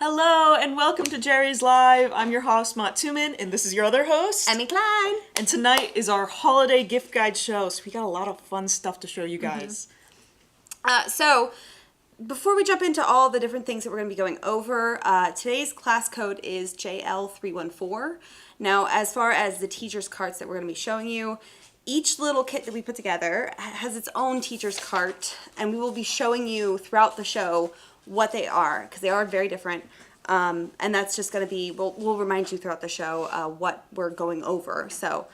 Hello and welcome to Jerry's Live. I'm your host, Matsumin, and this is your other host, Emmy Klein. And tonight is our holiday gift guide show, so we got a lot of fun stuff to show you guys. So, before we jump into all the different things that we're going to be going over, today's class code is JL314. Now, as far as the teacher's carts that we're going to be showing you, each little kit that we put together has its own teacher's cart, and we will be showing you throughout the show what they are, because they are very different. And that's just going to be, we'll remind you throughout the show what we're going over. So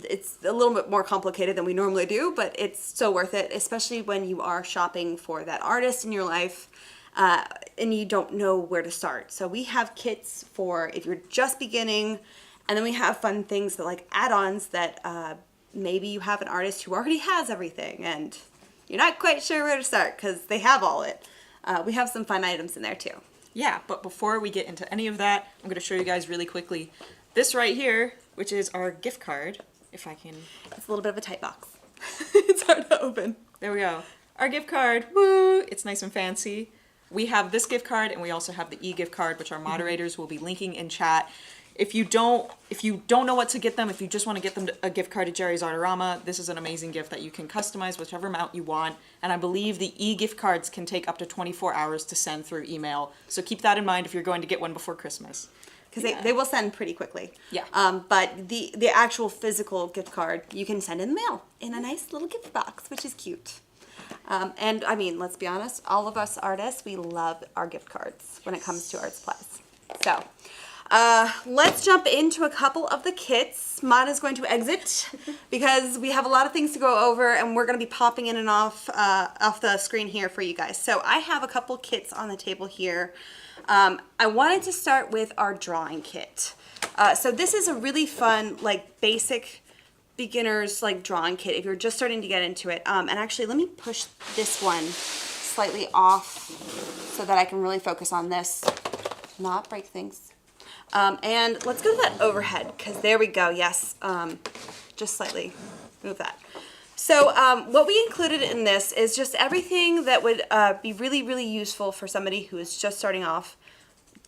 it's a little bit more complicated than we normally do, but it's so worth it, especially when you are shopping for that artist in your life and you don't know where to start. So we have kits for if you're just beginning, and then we have fun things that like add-ons that maybe you have an artist who already has everything and you're not quite sure where to start because they have all it. We have some fun items in there too. Yeah, but before we get into any of that, I'm going to show you guys really quickly this right here, which is our gift card, if I can. It's a little bit of a tight box. It's hard to open. There we go. Our gift card, woo! It's nice and fancy. We have this gift card and we also have the e-gift card, which our moderators will be linking in chat. If you don't know what to get them, if you just want to get them a gift card to JerrysArtarama, this is an amazing gift that you can customize whichever amount you want. And I believe the e-gift cards can take up to 24 hours to send through email. So keep that in mind if you're going to get one before Christmas. Because they will send pretty quickly. Yeah. But the actual physical gift card, you can send in the mail in a nice little gift box, which is cute. And I mean, let's be honest, all of us artists, we love our gift cards when it comes to art supplies. So let's jump into a couple of the kits. Mana's going to exit because we have a lot of things to go over and we're going to be popping in and off the screen here for you guys. So I have a couple kits on the table here. I wanted to start with our drawing kit. So this is a really fun, like basic beginner's like drawing kit if you're just starting to get into it. And actually let me push this one slightly off so that I can really focus on this, not break things. And let's go to that overhead because there we go. Yes. Just slightly move that. So what we included in this is just everything that would be really, really useful for somebody who is just starting off,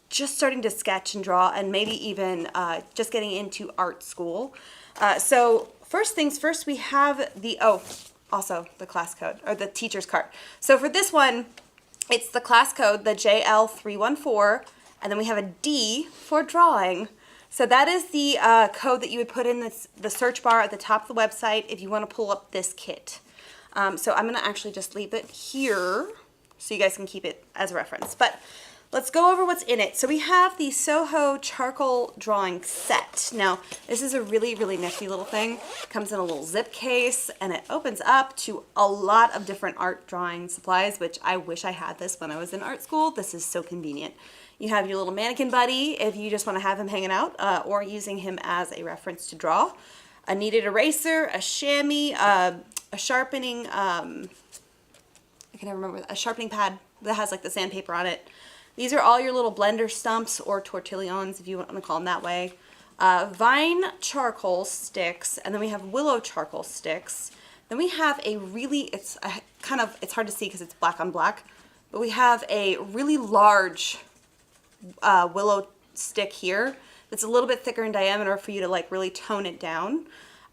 just starting to sketch and draw, and maybe even just getting into art school. So first things first, we have also the class code, or the teacher's cart. So for this one, it's the class code, the JL314, and then we have a D for drawing. So that is the code that you would put in the search bar at the top of the website if you want to pull up this kit. So I'm going to actually just leave it here so you guys can keep it as a reference. But let's go over what's in it. So we have the Soho charcoal drawing set. Now, this is a really, really nifty little thing. It comes in a little zip case and it opens up to a lot of different art drawing supplies, which I wish I had this when I was in art school. This is so convenient. You have your little mannequin buddy if you just want to have him hanging out or using him as a reference to draw. A kneaded eraser, a chamois, a sharpening, I can never remember, a sharpening pad that has like the sandpaper on it. These are all your little blender stumps or tortillons if you want to call them that way. Vine charcoal sticks, and then we have willow charcoal sticks. Then we have a really, it's hard to see because it's black on black, but we have a really large willow stick here that's a little bit thicker in diameter for you to like really tone it down.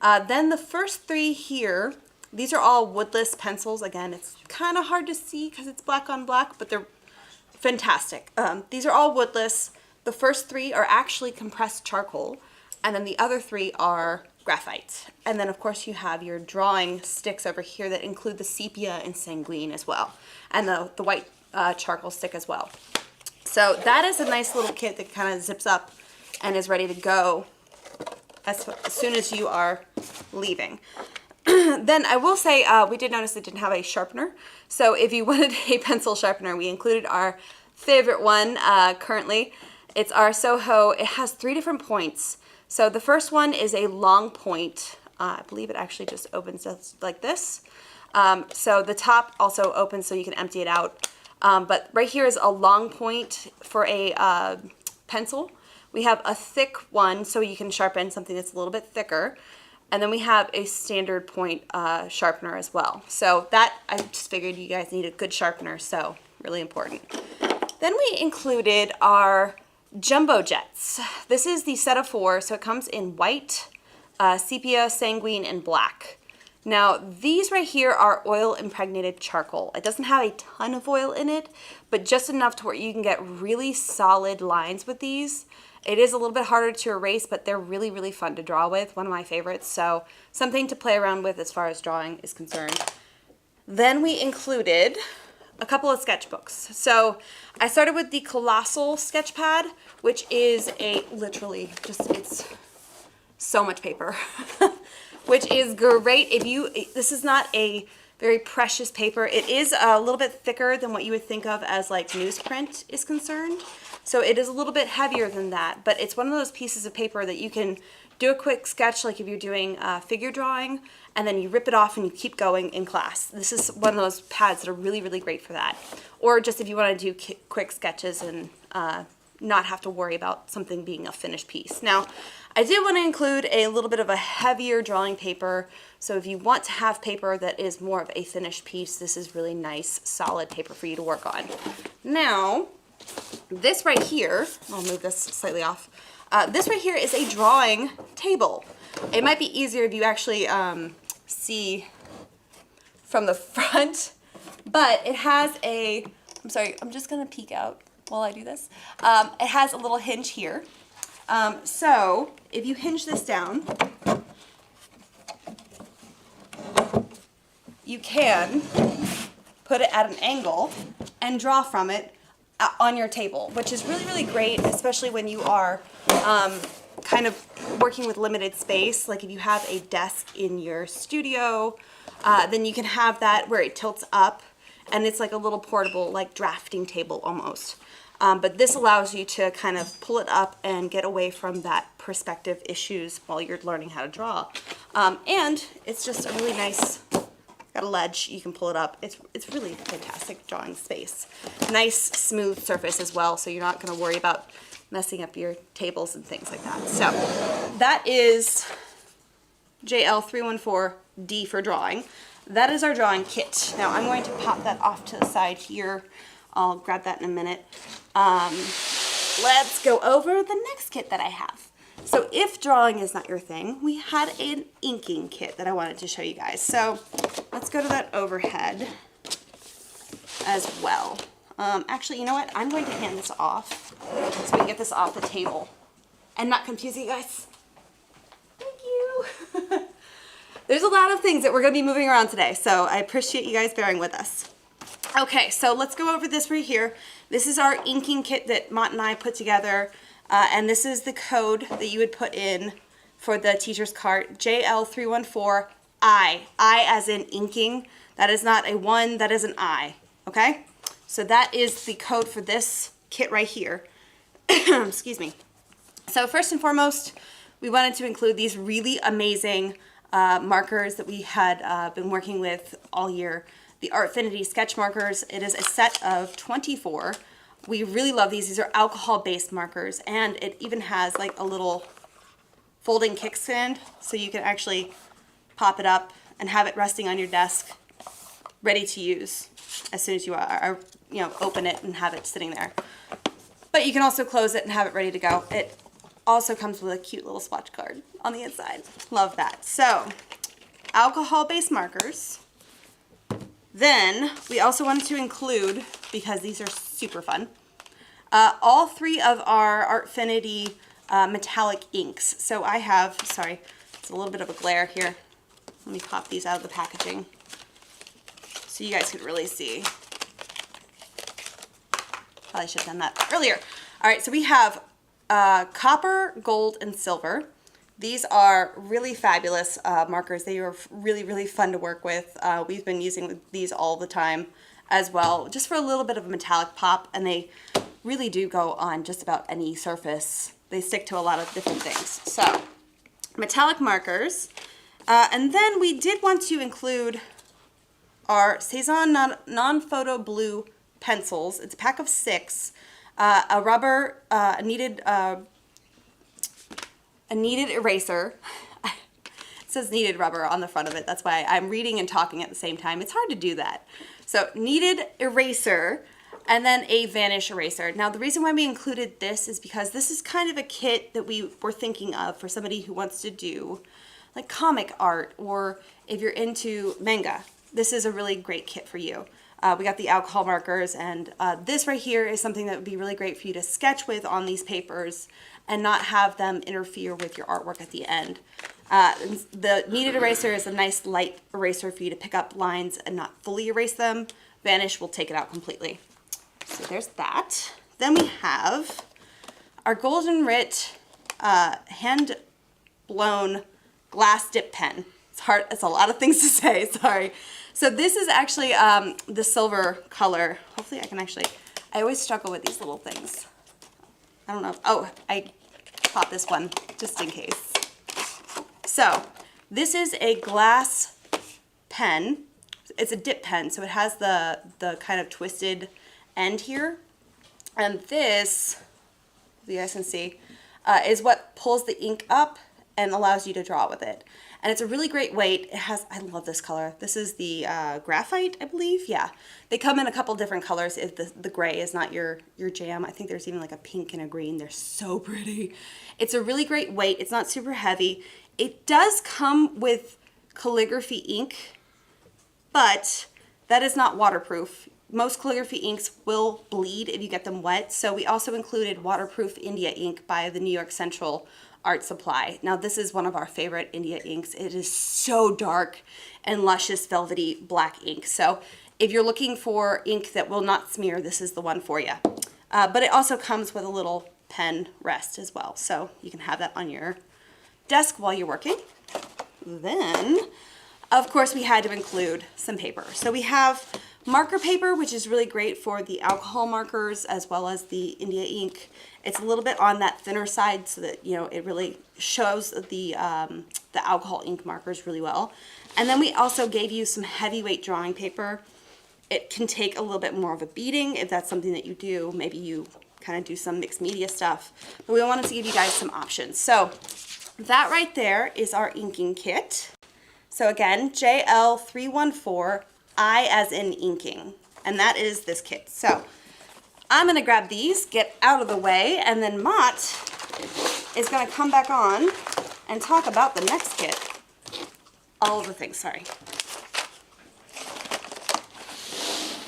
Then the first three here, these are all woodless pencils. Again, it's kind of hard to see because it's black on black, but they're fantastic. These are all woodless. The first three are actually compressed charcoal, and then the other three are graphite. And then of course you have your drawing sticks over here that include the sepia and sanguine as well, and the white charcoal stick as well. So that is a nice little kit that kind of zips up and is ready to go as soon as you are leaving. Then I will say we did notice it didn't have a sharpener. So if you wanted a pencil sharpener, we included our favorite one currently. It's our Soho. It has 3 different points. So the first one is a long point. I believe it actually just opens like this. So the top also opens so you can empty it out. But right here is a long point for a pencil. We have a thick one so you can sharpen something that's a little bit thicker. And then we have a standard point sharpener as well. So that, I just figured you guys need a good sharpener, so really important. Then we included our Jumbo Jets. This is the set of 4, so it comes in white, sepia, sanguine, and black. Now, these right here are oil impregnated charcoal. It doesn't have a ton of oil in it, but just enough to where you can get really solid lines with these. It is a little bit harder to erase, but they're really, really fun to draw with. One of my favorites, so something to play around with as far as drawing is concerned. Then we included a couple of sketchbooks. So I started with the Colossal sketch pad, which is literally it's so much paper, which is great this is not a very precious paper. It is a little bit thicker than what you would think of as like newsprint is concerned. So it is a little bit heavier than that, but it's one of those pieces of paper that you can do a quick sketch like if you're doing figure drawing, and then you rip it off and you keep going in class. This is one of those pads that are really, really great for that. Or just if you want to do quick sketches and not have to worry about something being a finished piece. Now, I did want to include a little bit of a heavier drawing paper, so if you want to have paper that is more of a finished piece, this is really nice, solid paper for you to work on. Now, this right here, I'll move this slightly off. This right here is a drawing table. It might be easier if you actually see from the front, but it has I'm sorry, I'm just gonna peek out while I do this. It has a little hinge here. So if you hinge this down, you can put it at an angle and draw from it on your table, which is really, really great, especially when you are kind of working with limited space. Like if you have a desk in your studio, then you can have that where it tilts up and it's like a little portable like drafting table almost. But this allows you to kind of pull it up and get away from that perspective issues while you're learning how to draw. And it's just a really nice, got a ledge, you can pull it up. It's really fantastic drawing space. Nice smooth surface as well, so you're not gonna worry about messing up your tables and things like that. So that is JL314D for drawing. That is our drawing kit. Now I'm going to pop that off to the side here. I'll grab that in a minute. Let's go over the next kit that I have. So if drawing is not your thing, we had an inking kit that I wanted to show you guys. So let's go to that overhead as well. Actually, you know what? I'm going to hand this off so we can get this off the table and not confuse you guys. Thank you. There's a lot of things that we're going to be moving around today, so I appreciate you guys bearing with us. Okay, so let's go over this right here. This is our inking kit that Mont and I put together, and this is the code that you would put in for the teacher's cart, JL314I. I as in inking. That is not a 1, that is an I, okay? So that is the code for this kit right here. Excuse me. So first and foremost, we wanted to include these really amazing markers that we had been working with all year. The Artfinity sketch markers. It is a set of 24. We really love these. These are alcohol-based markers, and it even has like a little folding kickstand, so you can actually pop it up and have it resting on your desk, ready to use as soon as you are open it and have it sitting there. But you can also close it and have it ready to go. It also comes with a cute little swatch card on the inside. Love that. So, alcohol-based markers. Then we also wanted to include, because these are super fun, all 3 of our Artfinity metallic inks. So I have, sorry, it's a little bit of a glare here. Let me pop these out of the packaging so you guys can really see. Probably should have done that earlier. All right, so we have copper, gold, and silver. These are really fabulous markers. They are really, really fun to work with. We've been using these all the time as well, just for a little bit of a metallic pop, and they really do go on just about any surface. They stick to a lot of different things. So, metallic markers. And then we did want to include our Cezanne non-photo blue pencils. It's a pack of 6. A rubber, a kneaded eraser. It says kneaded rubber on the front of it. That's why I'm reading and talking at the same time. It's hard to do that. So kneaded eraser, And then a vanish eraser. Now the reason why we included this is because this is kind of a kit that we were thinking of for somebody who wants to do like comic art, or if you're into manga, this is a really great kit for you. We got the alcohol markers, and this right here is something that would be really great for you to sketch with on these papers and not have them interfere with your artwork at the end. The kneaded eraser is a nice light eraser for you to pick up lines and not fully erase them. Vanish will take it out completely. So there's that. Then we have our Golden Rit hand blown glass dip pen. It's hard, it's a lot of things to say, sorry. So this is actually the silver color. Hopefully I can actually, I always struggle with these little things. I don't know. Oh, I caught this one just in case. So this is a glass pen. It's a dip pen, so it has the kind of twisted end here. And this, you guys can see, is what pulls the ink up and allows you to draw with it. And it's a really great weight. It has, I love this color. This is the graphite, I believe. Yeah, they come in a couple different colors if the gray is not your jam. I think there's even like a pink and a green. They're so pretty. It's a really great weight. It's not super heavy. It does come with calligraphy ink, but that is not waterproof. Most calligraphy inks will bleed if you get them wet. So we also included waterproof India ink by the New York Central Art Supply. Now this is one of our favorite India inks. It is so dark and luscious velvety black ink. So if you're looking for ink that will not smear, this is the one for you. But it also comes with a little pen rest as well. So you can have that on your desk while you're working. Then, of course, we had to include some paper. So we have marker paper, which is really great for the alcohol markers as well as the India ink. It's a little bit on that thinner side so that, you know, it really shows the alcohol ink markers really well. And then we also gave you some heavyweight drawing paper. It can take a little bit more of a beating if that's something that you do. Maybe you kind of do some mixed media stuff, but we wanted to give you guys some options. So that right there is our inking kit. So again, JL314, I as in inking, and that is this kit. So I'm gonna grab these, get out of the way, and then Mott is gonna come back on and talk about the next kit. All of the things, sorry.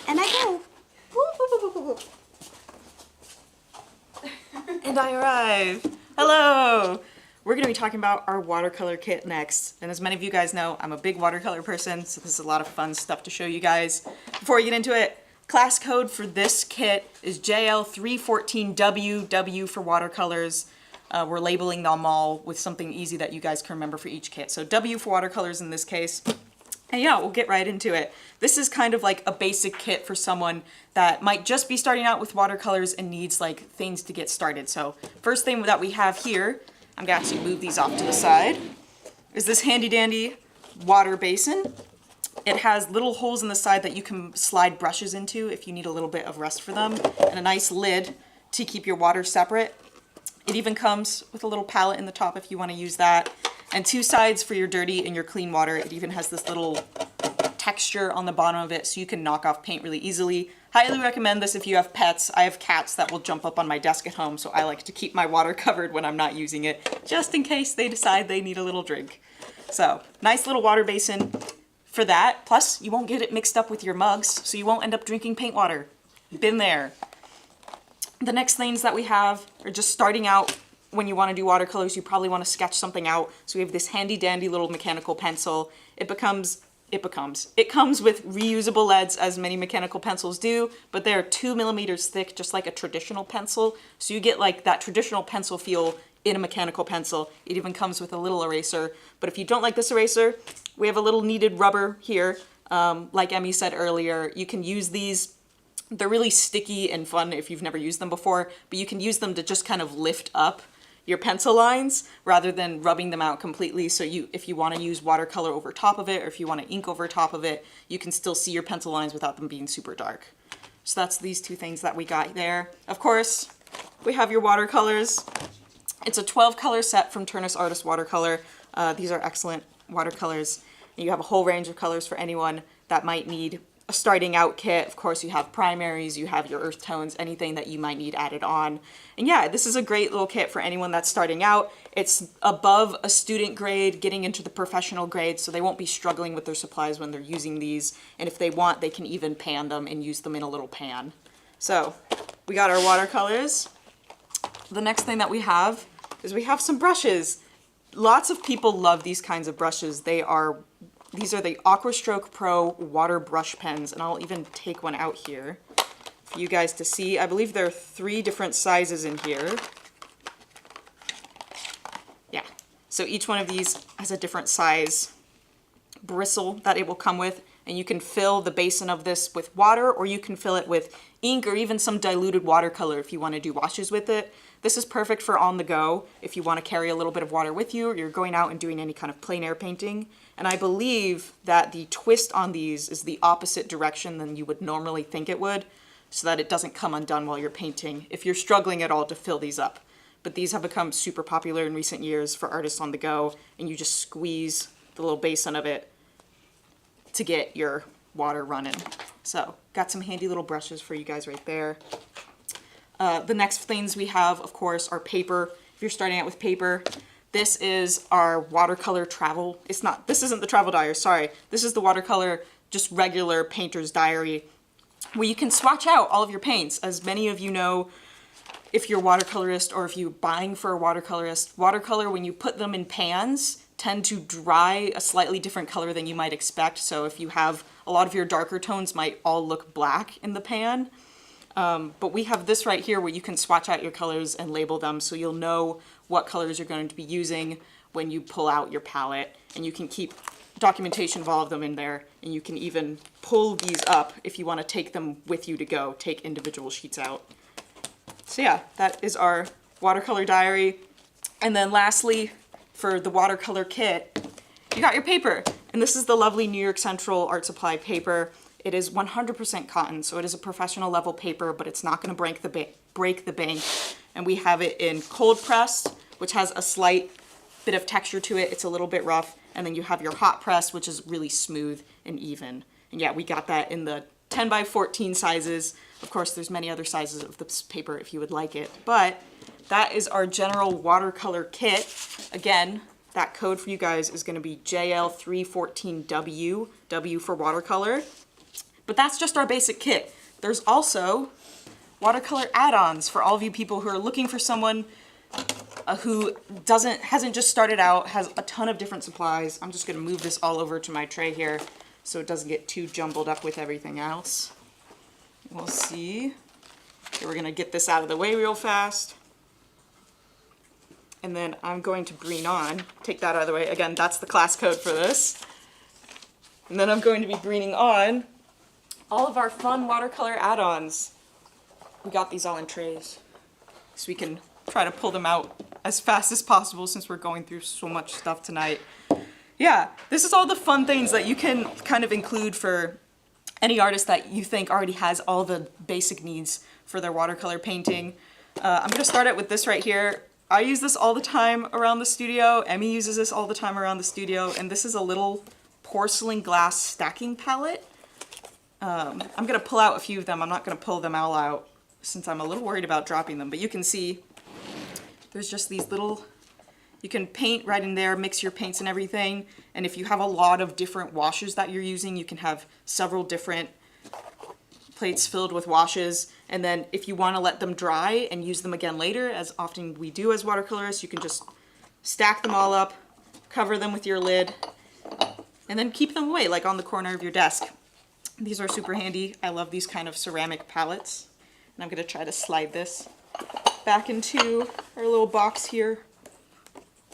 And I go. Whoop, whoop, whoop, whoop, whoop. And I arrive. Hello! We're going to be talking about our watercolor kit next. And as many of you guys know, I'm a big watercolor person, so this is a lot of fun stuff to show you guys. Before we get into it, class code for this kit is JL314W, W for watercolors. We're labeling them all with something easy that you guys can remember for each kit. So W for watercolors in this case. And yeah, we'll get right into it. This is kind of like a basic kit for someone that might just be starting out with watercolors and needs like things to get started. So first thing that we have here, I'm gonna actually move these off to the side, is this handy dandy water basin. It has little holes in the side that you can slide brushes into if you need a little bit of rest for them, and a nice lid to keep your water separate. It even comes with a little palette in the top if you want to use that, and two sides for your dirty and your clean water. It even has this little texture on the bottom of it so you can knock off paint really easily. Highly recommend this if you have pets. I have cats that will jump up on my desk at home, so I like to keep my water covered when I'm not using it, just in case they decide they need a little drink. So, nice little water basin for that. Plus, you won't get it mixed up with your mugs, so you won't end up drinking paint water. Been there. The next things that we have are just starting out. When you want to do watercolors, you probably want to sketch something out. So we have this handy dandy little mechanical pencil. It comes with reusable leads, as many mechanical pencils do, but they're 2 millimeters thick, just like a traditional pencil. So you get like that traditional pencil feel in a mechanical pencil. It even comes with a little eraser. But if you don't like this eraser, we have a little kneaded rubber here. Like Emmy said earlier, you can use these. They're really sticky and fun if you've never used them before, but you can use them to just kind of lift up your pencil lines rather than rubbing them out completely. So if you want to use watercolor over top of it, or if you want to ink over top of it, you can still see your pencil lines without them being super dark. So that's these two things that we got there. Of course, we have your watercolors. It's a 12 color set from Turnus Artist Watercolor. These are excellent watercolors. You have a whole range of colors for anyone that might need a starting out kit. Of course, you have primaries, you have your earth tones, anything that you might need added on. And yeah, this is a great little kit for anyone that's starting out. It's above a student grade, getting into the professional grade, so they won't be struggling with their supplies when they're using these. And if they want, they can even pan them and use them in a little pan. So we got our watercolors. The next thing that we have is we have some brushes. Lots of people love these kinds of brushes. These are the Aquastroke Pro water brush pens, and I'll even take one out here for you guys to see. I believe there are 3 different sizes in here. Yeah, so each one of these has a different size bristle that it will come with, and you can fill the basin of this with water, or you can fill it with ink or even some diluted watercolor if you want to do washes with it. This is perfect for on the go if you want to carry a little bit of water with you, or you're going out and doing any kind of plein air painting. And I believe that the twist on these is the opposite direction than you would normally think it would, so that it doesn't come undone while you're painting if you're struggling at all to fill these up. But these have become super popular in recent years for artists on the go, and you just squeeze the little basin of it to get your water running. So got some handy little brushes for you guys right there. The next things we have, of course, are paper. If you're starting out with paper, this is our watercolor travel. This isn't the travel diary, sorry. This is the watercolor, just regular painter's diary, where you can swatch out all of your paints. As many of you know, if you're a watercolorist or if you're buying for a watercolorist, watercolor, when you put them in pans, tend to dry a slightly different color than you might expect. So if you have a lot of your darker tones might all look black in the pan. But we have this right here where you can swatch out your colors and label them, so you'll know what colors you're going to be using when you pull out your palette, and you can keep documentation of all of them in there, and you can even pull these up if you want to take them with you to go, take individual sheets out. So yeah, that is our watercolor diary. And then lastly, for the watercolor kit, you got your paper, and this is the lovely New York Central Art Supply paper. It is 100% cotton, so it is a professional level paper, but it's not going to break the bank. And we have it in cold pressed, which has a slight bit of texture to it. It's a little bit rough. And then you have your hot press, which is really smooth and even. And yeah, we got that in the 10 by 14 sizes. Of course, there's many other sizes of this paper if you would like it. But that is our general watercolor kit. Again, that code for you guys is going to be JL314W, W for watercolor. But that's just our basic kit. There's also watercolor add-ons for all of you people who are looking for someone who hasn't just started out, has a ton of different supplies. I'm just gonna move this all over to my tray here so it doesn't get too jumbled up with everything else. We'll see. Okay, we're gonna get this out of the way real fast. And then I'm going to green on, take that out of the way. Again, that's the class code for this. And then I'm going to be greening on all of our fun watercolor add-ons. We got these all in trays, so we can try to pull them out as fast as possible since we're going through so much stuff tonight. Yeah, this is all the fun things that you can kind of include for any artist that you think already has all the basic needs for their watercolor painting. I'm gonna start out with this right here. I use this all the time around the studio. Emmy uses this all the time around the studio, and this is a little porcelain glass stacking palette. I'm gonna pull out a few of them. I'm not gonna pull them all out since I'm a little worried about dropping them, but you can see there's just these little, you can paint right in there, mix your paints and everything. And if you have a lot of different washes that you're using, you can have several different plates filled with washes. And then if you want to let them dry and use them again later, as often we do as watercolorists, you can just stack them all up, cover them with your lid, and then keep them away, like on the corner of your desk. These are super handy. I love these kind of ceramic palettes. And I'm going to try to slide this back into our little box here.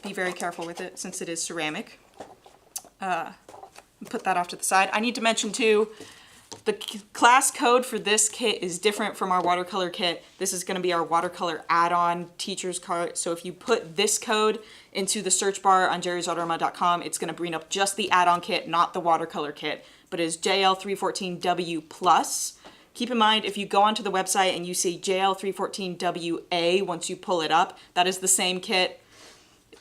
Be very careful with it since it is ceramic. Put that off to the side. I need to mention too, the class code for this kit is different from our watercolor kit. This is going to be our watercolor add-on teacher's cart. So if you put this code into the search bar on JerrysArtarama.com, it's going to bring up just the add-on kit, not the watercolor kit, but it is JL314W+. Keep in mind, if you go onto the website and you see JL314WA once you pull it up, that is the same kit.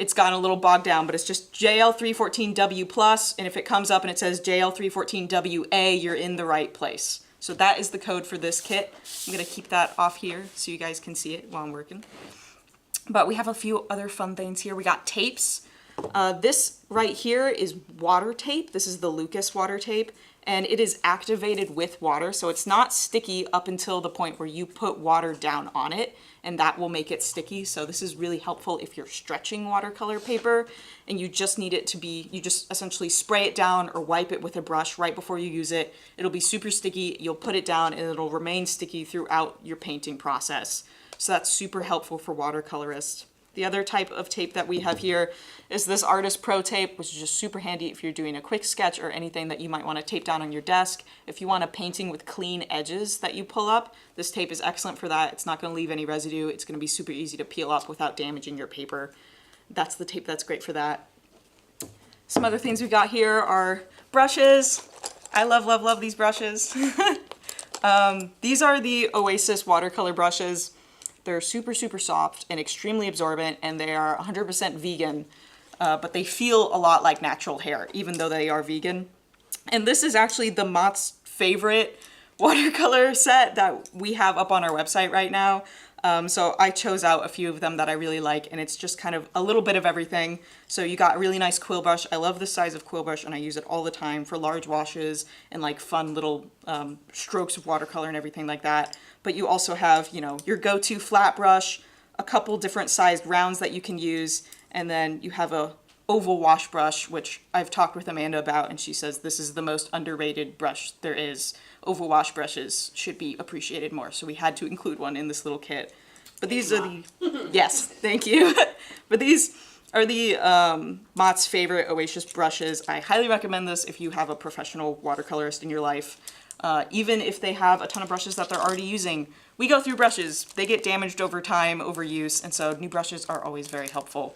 it's gotten a little bogged down, but it's just JL314W+, and if it comes up and it says JL314WA, you're in the right place. So that is the code for this kit. I'm gonna keep that off here so you guys can see it while I'm working. But we have a few other fun things here. We got tapes. This right here is water tape. This is the Lucas water tape, and it is activated with water, so it's not sticky up until the point where you put water down on it, and that will make it sticky. So this is really helpful if you're stretching watercolor paper and you just need it to be, you just essentially spray it down or wipe it with a brush right before you use it. It'll be super sticky. You'll put it down and it'll remain sticky throughout your painting process. So that's super helpful for watercolorists. The other type of tape that we have here is this Artist Pro tape, which is just super handy if you're doing a quick sketch or anything that you might want to tape down on your desk. If you want a painting with clean edges that you pull up, this tape is excellent for that. It's not going to leave any residue. It's going to be super easy to peel up without damaging your paper. That's the tape that's great for that. Some other things we got here are brushes. I love, love, love these brushes. These are the Oasis watercolor brushes. They're super, super soft and extremely absorbent, and they are 100% vegan, but they feel a lot like natural hair, even though they are vegan. And this is actually the Mott's favorite watercolor set that we have up on our website right now. So I chose out a few of them that I really like, and it's just kind of a little bit of everything. So you got a really nice quill brush. I love this size of quill brush, and I use it all the time for large washes and like fun little strokes of watercolor and everything like that. But you also have, you know, your go-to flat brush, a couple different sized rounds that you can use, and then you have a oval wash brush, which I've talked with Amanda about, and she says this is the most underrated brush there is. Oval wash brushes should be appreciated more, so we had to include one in this little kit. But these are the, yes, thank you. But these are the Mott's favorite Oasis brushes. I highly recommend this if you have a professional watercolorist in your life. Even if they have a ton of brushes that they're already using. We go through brushes. They get damaged over time, overuse, and so new brushes are always very helpful.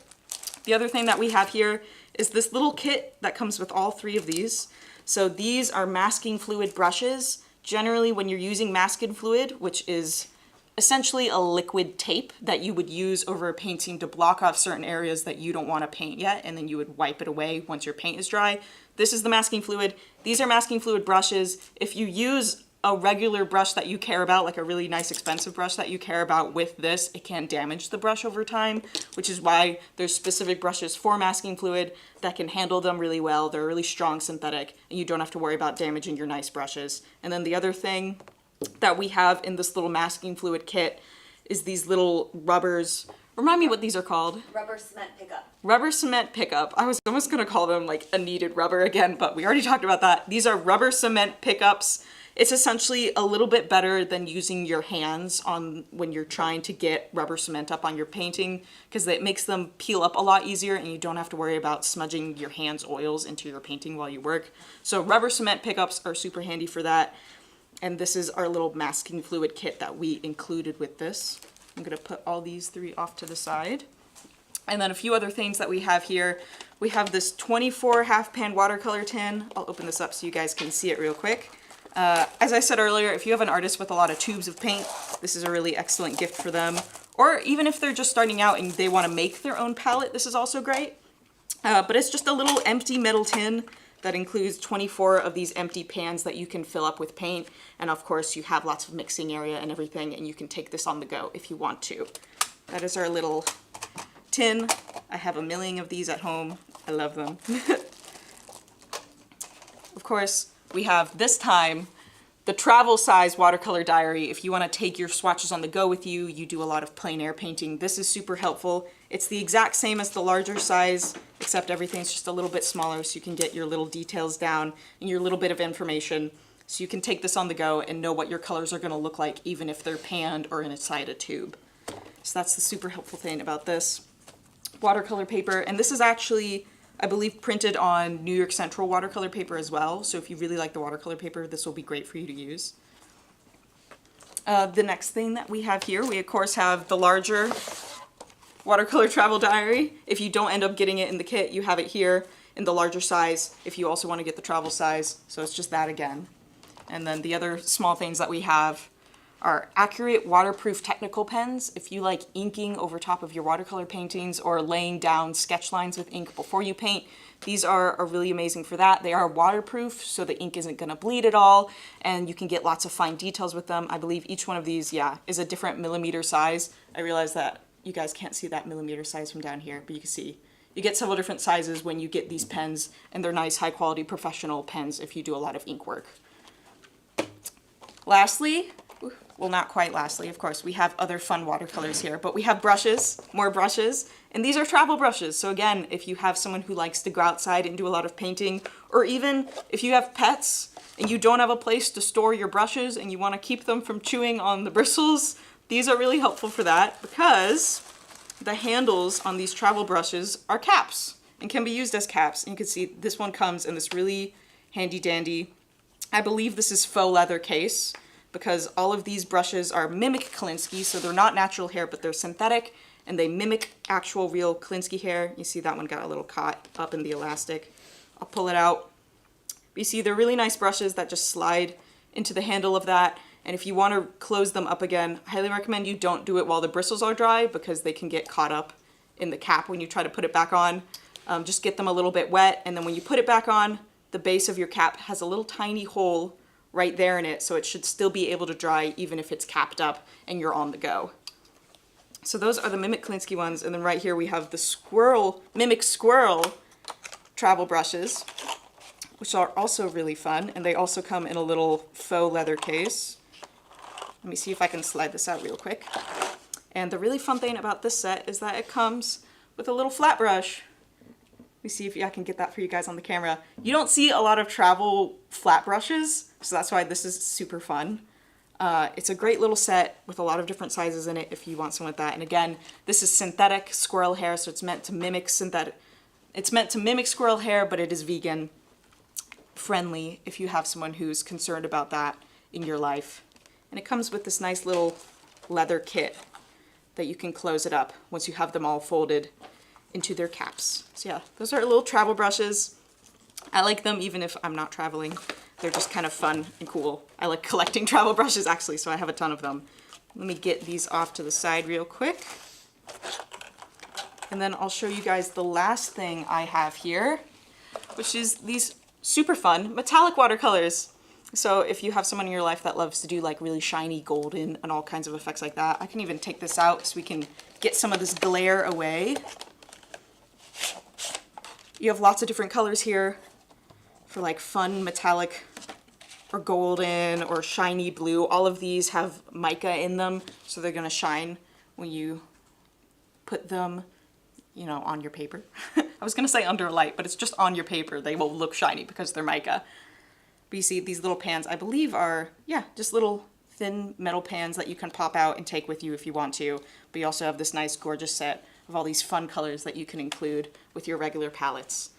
The other thing that we have here is this little kit that comes with all three of these. So these are masking fluid brushes. Generally, when you're using masking fluid, which is essentially a liquid tape that you would use over a painting to block off certain areas that you don't want to paint yet, and then you would wipe it away once your paint is dry. This is the masking fluid. These are masking fluid brushes. If you use a regular brush that you care about, like a really nice expensive brush that you care about with this, it can damage the brush over time, which is why there's specific brushes for masking fluid that can handle them really well. They're really strong synthetic, and you don't have to worry about damaging your nice brushes. And then the other thing that we have in this little masking fluid kit is these little rubbers. Remind me what these are called. Rubber cement pickup. Rubber cement pickup. I was almost gonna call them like a kneaded rubber again, but we already talked about that. These are rubber cement pickups. It's essentially a little bit better than using your hands on when you're trying to get rubber cement up on your painting, because it makes them peel up a lot easier and you don't have to worry about smudging your hands' oils into your painting while you work. So rubber cement pickups are super handy for that. And this is our little masking fluid kit that we included with this. I'm gonna put all these three off to the side. And then a few other things that we have here. We have this 24 half pan watercolor tin. I'll open this up so you guys can see it real quick. As I said earlier, if you have an artist with a lot of tubes of paint, this is a really excellent gift for them. Or even if they're just starting out and they wanna make their own palette, this is also great. But it's just a little empty metal tin that includes 24 of these empty pans that you can fill up with paint. And of course you have lots of mixing area and everything, and you can take this on the go if you want to. That is our little tin. I have a million of these at home. I love them. Of course, we have this time the travel size watercolor diary. If you want to take your swatches on the go with you, you do a lot of plein air painting, this is super helpful. It's the exact same as the larger size, except everything's just a little bit smaller, so you can get your little details down and your little bit of information. So you can take this on the go and know what your colors are going to look like, even if they're panned or inside a tube. So that's the super helpful thing about this. Watercolor paper, and this is actually, I believe, printed on New York Central watercolor paper as well. So if you really like the watercolor paper, this will be great for you to use. The next thing that we have here, we of course have the larger watercolor travel diary. If you don't end up getting it in the kit, you have it here in the larger size if you also want to get the travel size. So it's just that again. And then the other small things that we have are accurate waterproof technical pens. If you like inking over top of your watercolor paintings or laying down sketch lines with ink before you paint, these are really amazing for that. They are waterproof, so the ink isn't gonna bleed at all, and you can get lots of fine details with them. I believe each one of these, yeah, is a different millimeter size. I realize that you guys can't see that millimeter size from down here, but you can see you get several different sizes when you get these pens, and they're nice, high quality professional pens if you do a lot of ink work. Lastly, well, not quite lastly, of course, we have other fun watercolors here, but we have brushes, more brushes, and these are travel brushes. So again, if you have someone who likes to go outside and do a lot of painting, or even if you have pets and you don't have a place to store your brushes and you want to keep them from chewing on the bristles, these are really helpful for that because the handles on these travel brushes are caps and can be used as caps. And you can see this one comes in this really handy dandy, I believe this is faux leather case, because all of these brushes are mimic Kolinsky, so they're not natural hair, but they're synthetic, and they mimic actual real Kolinsky hair. You see that one got a little caught up in the elastic. I'll pull it out. But you see they're really nice brushes that just slide into the handle of that, and if you want to close them up again, I highly recommend you don't do it while the bristles are dry, because they can get caught up in the cap when you try to put it back on. Just get them a little bit wet, and then when you put it back on, the base of your cap has a little tiny hole right there in it, so it should still be able to dry even if it's capped up and you're on the go. So those are the Mimic Kolinsky ones, and then right here we have the Mimic Squirrel travel brushes, which are also really fun, and they also come in a little faux leather case. Let me see if I can slide this out real quick. And the really fun thing about this set is that it comes with a little flat brush. Let me see if I can get that for you guys on the camera. You don't see a lot of travel flat brushes, so that's why this is super fun. It's a great little set with a lot of different sizes in it if you want something like that. And again, this is synthetic squirrel hair, so it's meant to mimic squirrel hair, but it is vegan friendly if you have someone who's concerned about that in your life. And it comes with this nice little leather kit that you can close it up once you have them all folded into their caps. So yeah, those are little travel brushes. I like them even if I'm not traveling. They're just kind of fun and cool. I like collecting travel brushes actually, so I have a ton of them. Let me get these off to the side real quick. And then I'll show you guys the last thing I have here, which is these super fun metallic watercolors. So if you have someone in your life that loves to do like really shiny golden and all kinds of effects like that, I can even take this out so we can get some of this glare away. You have lots of different colors here for like fun metallic or golden or shiny blue. All of these have mica in them, so they're gonna shine when you put them, you know, on your paper. I was gonna say under a light, but it's just on your paper. They will look shiny because they're mica. But you see these little pans, I believe are, yeah, just little thin metal pans that you can pop out and take with you if you want to. But you also have this nice gorgeous set of all these fun colors that you can include with your regular palettes.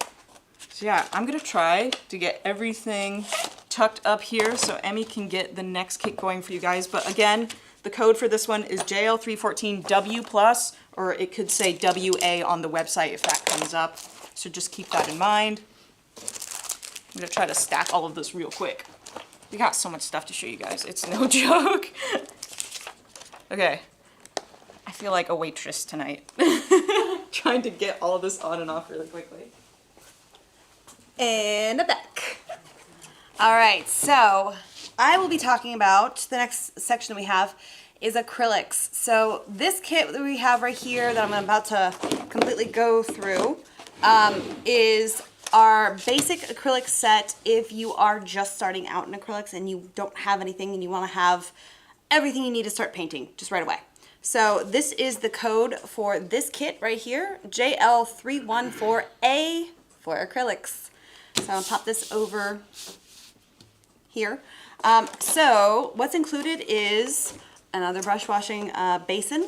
So yeah, I'm gonna try to get everything tucked up here so Emmy can get the next kit going for you guys. But again, the code for this one is JL314W+, or it could say WA on the website if that comes up. So just keep that in mind. I'm gonna try to stack all of this real quick. We got so much stuff to show you guys, it's no joke. Okay, I feel like a waitress tonight. Trying to get all of this on and off really quickly. And a back. All right, so I will be talking about, the next section that we have is acrylics. So this kit that we have right here that I'm about to completely go through is our basic acrylic set if you are just starting out in acrylics and you don't have anything and you want to have everything you need to start painting just right away. So this is the code for this kit right here, JL314A for acrylics. So I'll pop this over here. So what's included is another brush washing basin.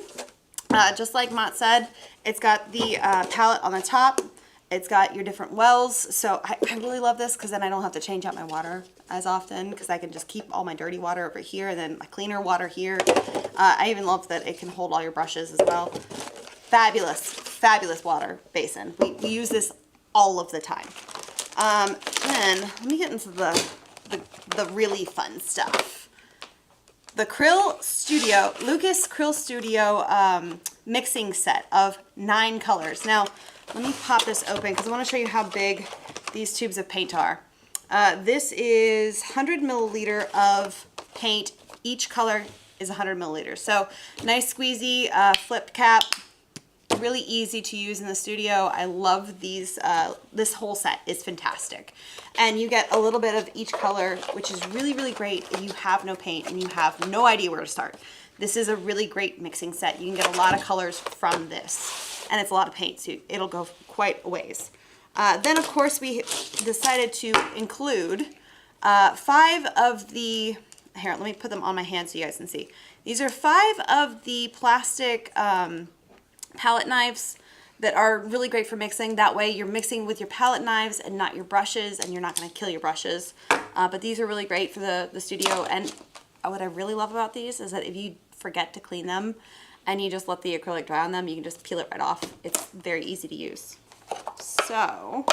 Just like Mott said, it's got the palette on the top. It's got your different wells. So I really love this because then I don't have to change out my water as often because I can just keep all my dirty water over here and then my cleaner water here. I even love that it can hold all your brushes as well. Fabulous, fabulous water basin. We use this all of the time. Then let me get into the really fun stuff. the Lucas Krill Studio mixing set of 9 colors. Now, let me pop this open because I want to show you how big these tubes of paint are. This is 100 milliliter of paint. Each color is 100 milliliters. So nice squeezy flip cap. Really easy to use in the studio. I love these. This whole set is fantastic. And you get a little bit of each color, which is really, really great if you have no paint and you have no idea where to start. This is a really great mixing set. You can get a lot of colors from this. And it's a lot of paint, so it'll go quite a ways. Then, of course, we decided to include 5 of the... Here, let me put them on my hand so you guys can see. These are 5 of the plastic... palette knives that are really great for mixing. That way you're mixing with your palette knives and not your brushes, and you're not going to kill your brushes. But these are really great for the studio. And what I really love about these is that if you forget to clean them and you just let the acrylic dry on them, you can just peel it right off. It's very easy to use. So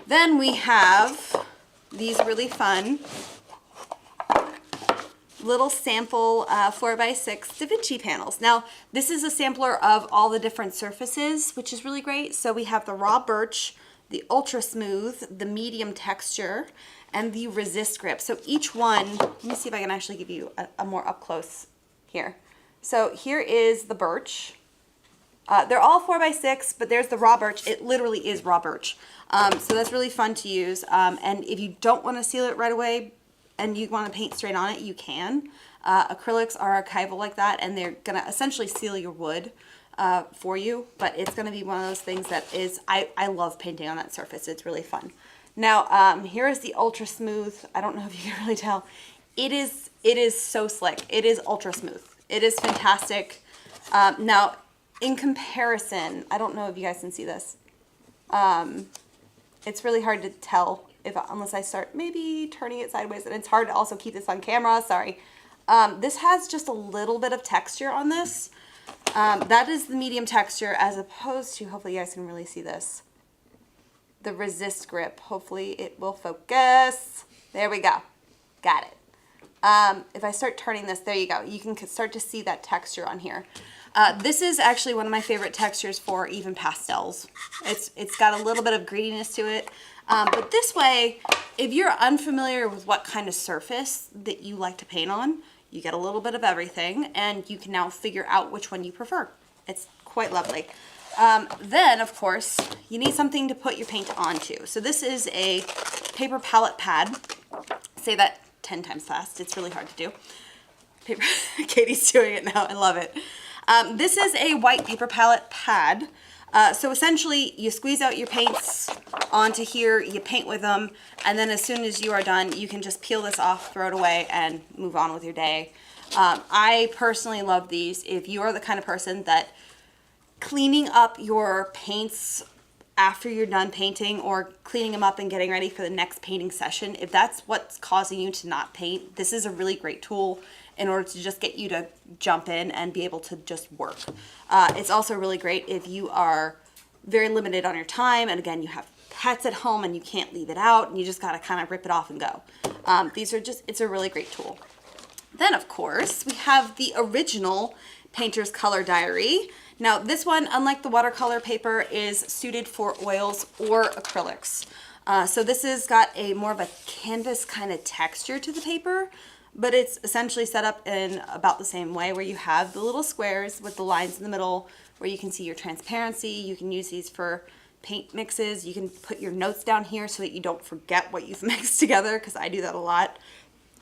then we have these really fun little sample 4x6 Da Vinci panels. Now, this is a sampler of all the different surfaces, which is really great. So we have the raw birch, the ultra smooth, the medium texture, and the resist grip. So each one, let me see if I can actually give you a more up close here. So here is the birch. They're all 4x6, but there's the raw birch. It literally is raw birch. So that's really fun to use. And if you don't want to seal it right away, and you want to paint straight on it, you can. Acrylics are archival like that, and they're gonna essentially seal your wood for you, but it's gonna be one of those things that is, I love painting on that surface. It's really fun. Now, here is the ultra smooth. I don't know if you can really tell. It is so slick. It is ultra smooth. It is fantastic. Now, in comparison, I don't know if you guys can see this. It's really hard to tell unless I start maybe turning it sideways, and it's hard to also keep this on camera, sorry. This has just a little bit of texture on this. That is the medium texture, as opposed to, hopefully you guys can really see this, the resist grip. Hopefully it will focus. There we go. Got it. If I start turning this, there you go. You can start to see that texture on here. This is actually one of my favorite textures for even pastels. It's got a little bit of greenness to it. But this way, if you're unfamiliar with what kind of surface that you like to paint on, you get a little bit of everything, and you can now figure out which one you prefer. It's quite lovely. Then, of course, you need something to put your paint onto. So this is a paper palette pad. Say that 10 times fast. It's really hard to do. Katie's doing it now. I love it. This is a white paper palette pad. So essentially, you squeeze out your paints onto here, you paint with them, and then as soon as you are done, you can just peel this off, throw it away, and move on with your day. I personally love these. If you are the kind of person that cleaning up your paints after you're done painting, or cleaning them up and getting ready for the next painting session, if that's what's causing you to not paint, this is a really great tool in order to just get you to jump in and be able to just work. It's also really great if you are very limited on your time, and again, you have pets at home and you can't leave it out, and you just gotta kind of rip it off and go. It's a really great tool. Then, of course, we have the original Painter's Color Diary. Now, this one, unlike the watercolor paper, is suited for oils or acrylics. So this has got a more of a canvas kind of texture to the paper, but it's essentially set up in about the same way, where you have the little squares with the lines in the middle where you can see your transparency. You can use these for paint mixes. You can put your notes down here so that you don't forget what you've mixed together, because I do that a lot.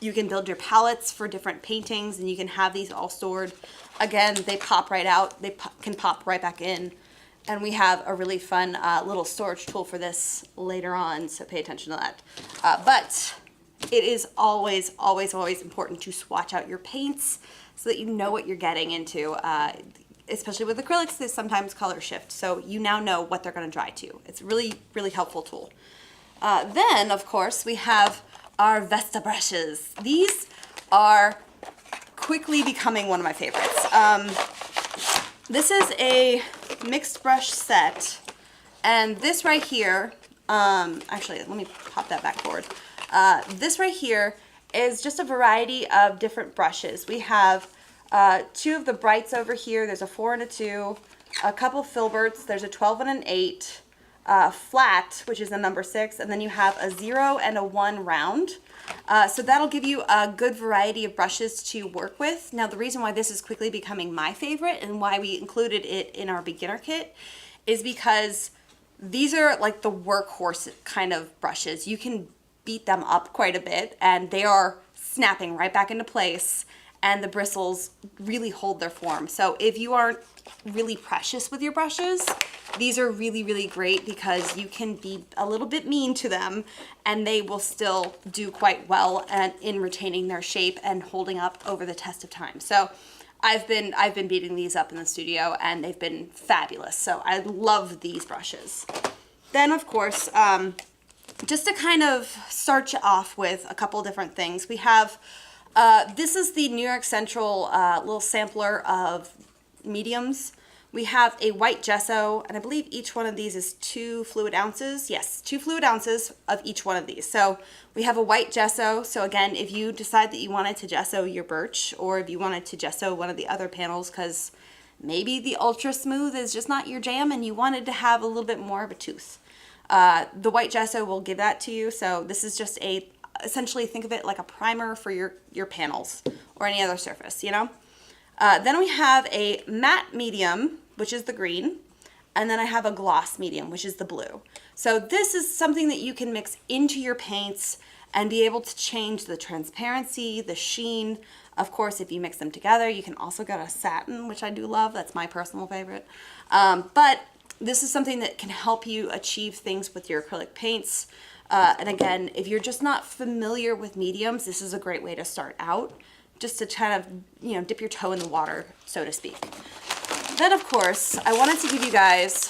You can build your palettes for different paintings, and you can have these all stored. Again, they pop right out. They can pop right back in. And we have a really fun little storage tool for this later on, so pay attention to that. But it is always, always, always important to swatch out your paints so that you know what you're getting into. Especially with acrylics, they sometimes color shift, so you now know what they're going to dry to. It's a really, really helpful tool. Then, of course, we have our Vesta brushes. These are quickly becoming one of my favorites. This is a mixed brush set, and this right here, actually, let me pop that back forward. This right here is just a variety of different brushes. We have 2 of the brights over here. There's a 4 and a 2, a couple filberts. There's a 12 and an 8, flat, which is the number 6, and then you have a 0 and a 1 round. So that'll give you a good variety of brushes to work with. Now, the reason why this is quickly becoming my favorite and why we included it in our beginner kit is because these are like the workhorse kind of brushes. You can beat them up quite a bit and they are snapping right back into place, and the bristles really hold their form. So if you aren't really precious with your brushes, these are really, really great because you can be a little bit mean to them and they will still do quite well in retaining their shape and holding up over the test of time. So I've been beating these up in the studio and they've been fabulous. So I love these brushes. Then of course, just to kind of start you off with a couple different things, we have, this is the New York Central little sampler of mediums. We have a white gesso, and I believe each one of these is 2 fluid ounces. Yes, 2 fluid ounces of each one of these. So we have a white gesso. So again, if you decide that you wanted to gesso your birch, or if you wanted to gesso one of the other panels because maybe the ultra smooth is just not your jam and you wanted to have a little bit more of a tooth, the white gesso will give that to you. So this is just essentially think of it like a primer for your panels or any other surface, you know? Then we have a matte medium, which is the green, and then I have a gloss medium, which is the blue. So this is something that you can mix into your paints and be able to change the transparency, the sheen. Of course, if you mix them together, you can also get a satin, which I do love. That's my personal favorite. But this is something that can help you achieve things with your acrylic paints. And again, if you're just not familiar with mediums, this is a great way to start out, just to kind of, you know, dip your toe in the water, so to speak. Then, of course, I wanted to give you guys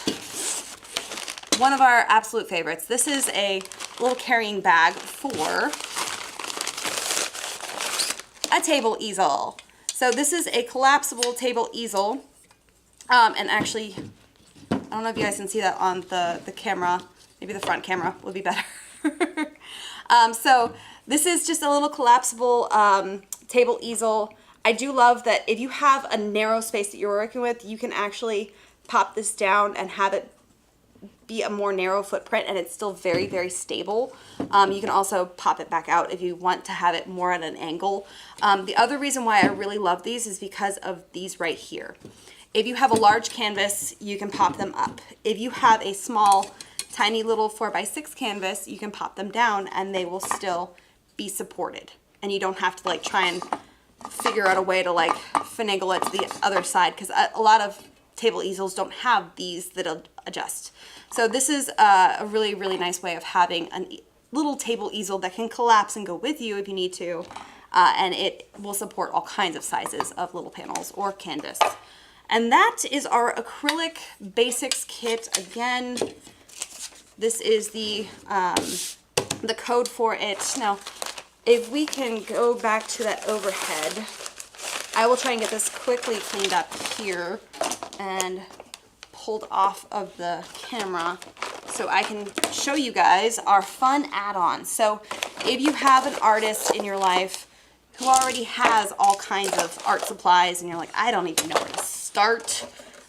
one of our absolute favorites. This is a little carrying bag for a table easel. So this is a collapsible table easel. And actually, I don't know if you guys can see that on the camera. Maybe the front camera would be better. So this is just a little collapsible table easel. I do love that if you have a narrow space that you're working with, you can actually pop this down and have it be a more narrow footprint, and it's still very, very stable. You can also pop it back out if you want to have it more at an angle. The other reason why I really love these is because of these right here. If you have a large canvas, you can pop them up. If you have a small, tiny little 4x6 canvas, you can pop them down and they will still be supported. And you don't have to like try and figure out a way to like finagle it to the other side, because a lot of table easels don't have these that'll adjust. So this is a really, really nice way of having a little table easel that can collapse and go with you if you need to. And it will support all kinds of sizes of little panels or canvas. And that is our acrylic basics kit. Again, this is the code for it. Now, if we can go back to that overhead, I will try and get this quickly cleaned up here and pulled off of the camera so I can show you guys our fun add-ons. So if you have an artist in your life who already has all kinds of art supplies and you're like, I don't even know where to start,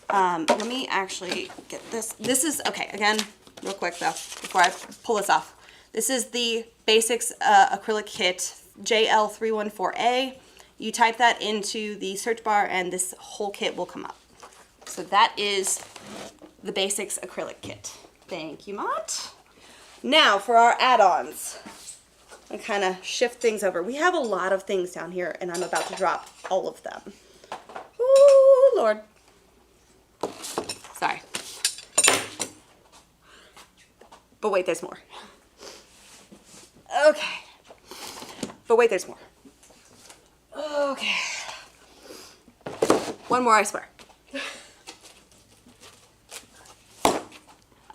let me actually get this. This is, okay, again, real quick though, before I pull this off. This is the Basics Acrylic Kit JL314A. You type that into the search bar and this whole kit will come up. So that is the Basics Acrylic Kit. Thank you, Mott. Now for our add-ons. I kind of shift things over. We have a lot of things down here and I'm about to drop all of them. Ooh, Lord. Sorry. But wait, there's more. Okay. But wait, there's more. Okay. One more, I swear.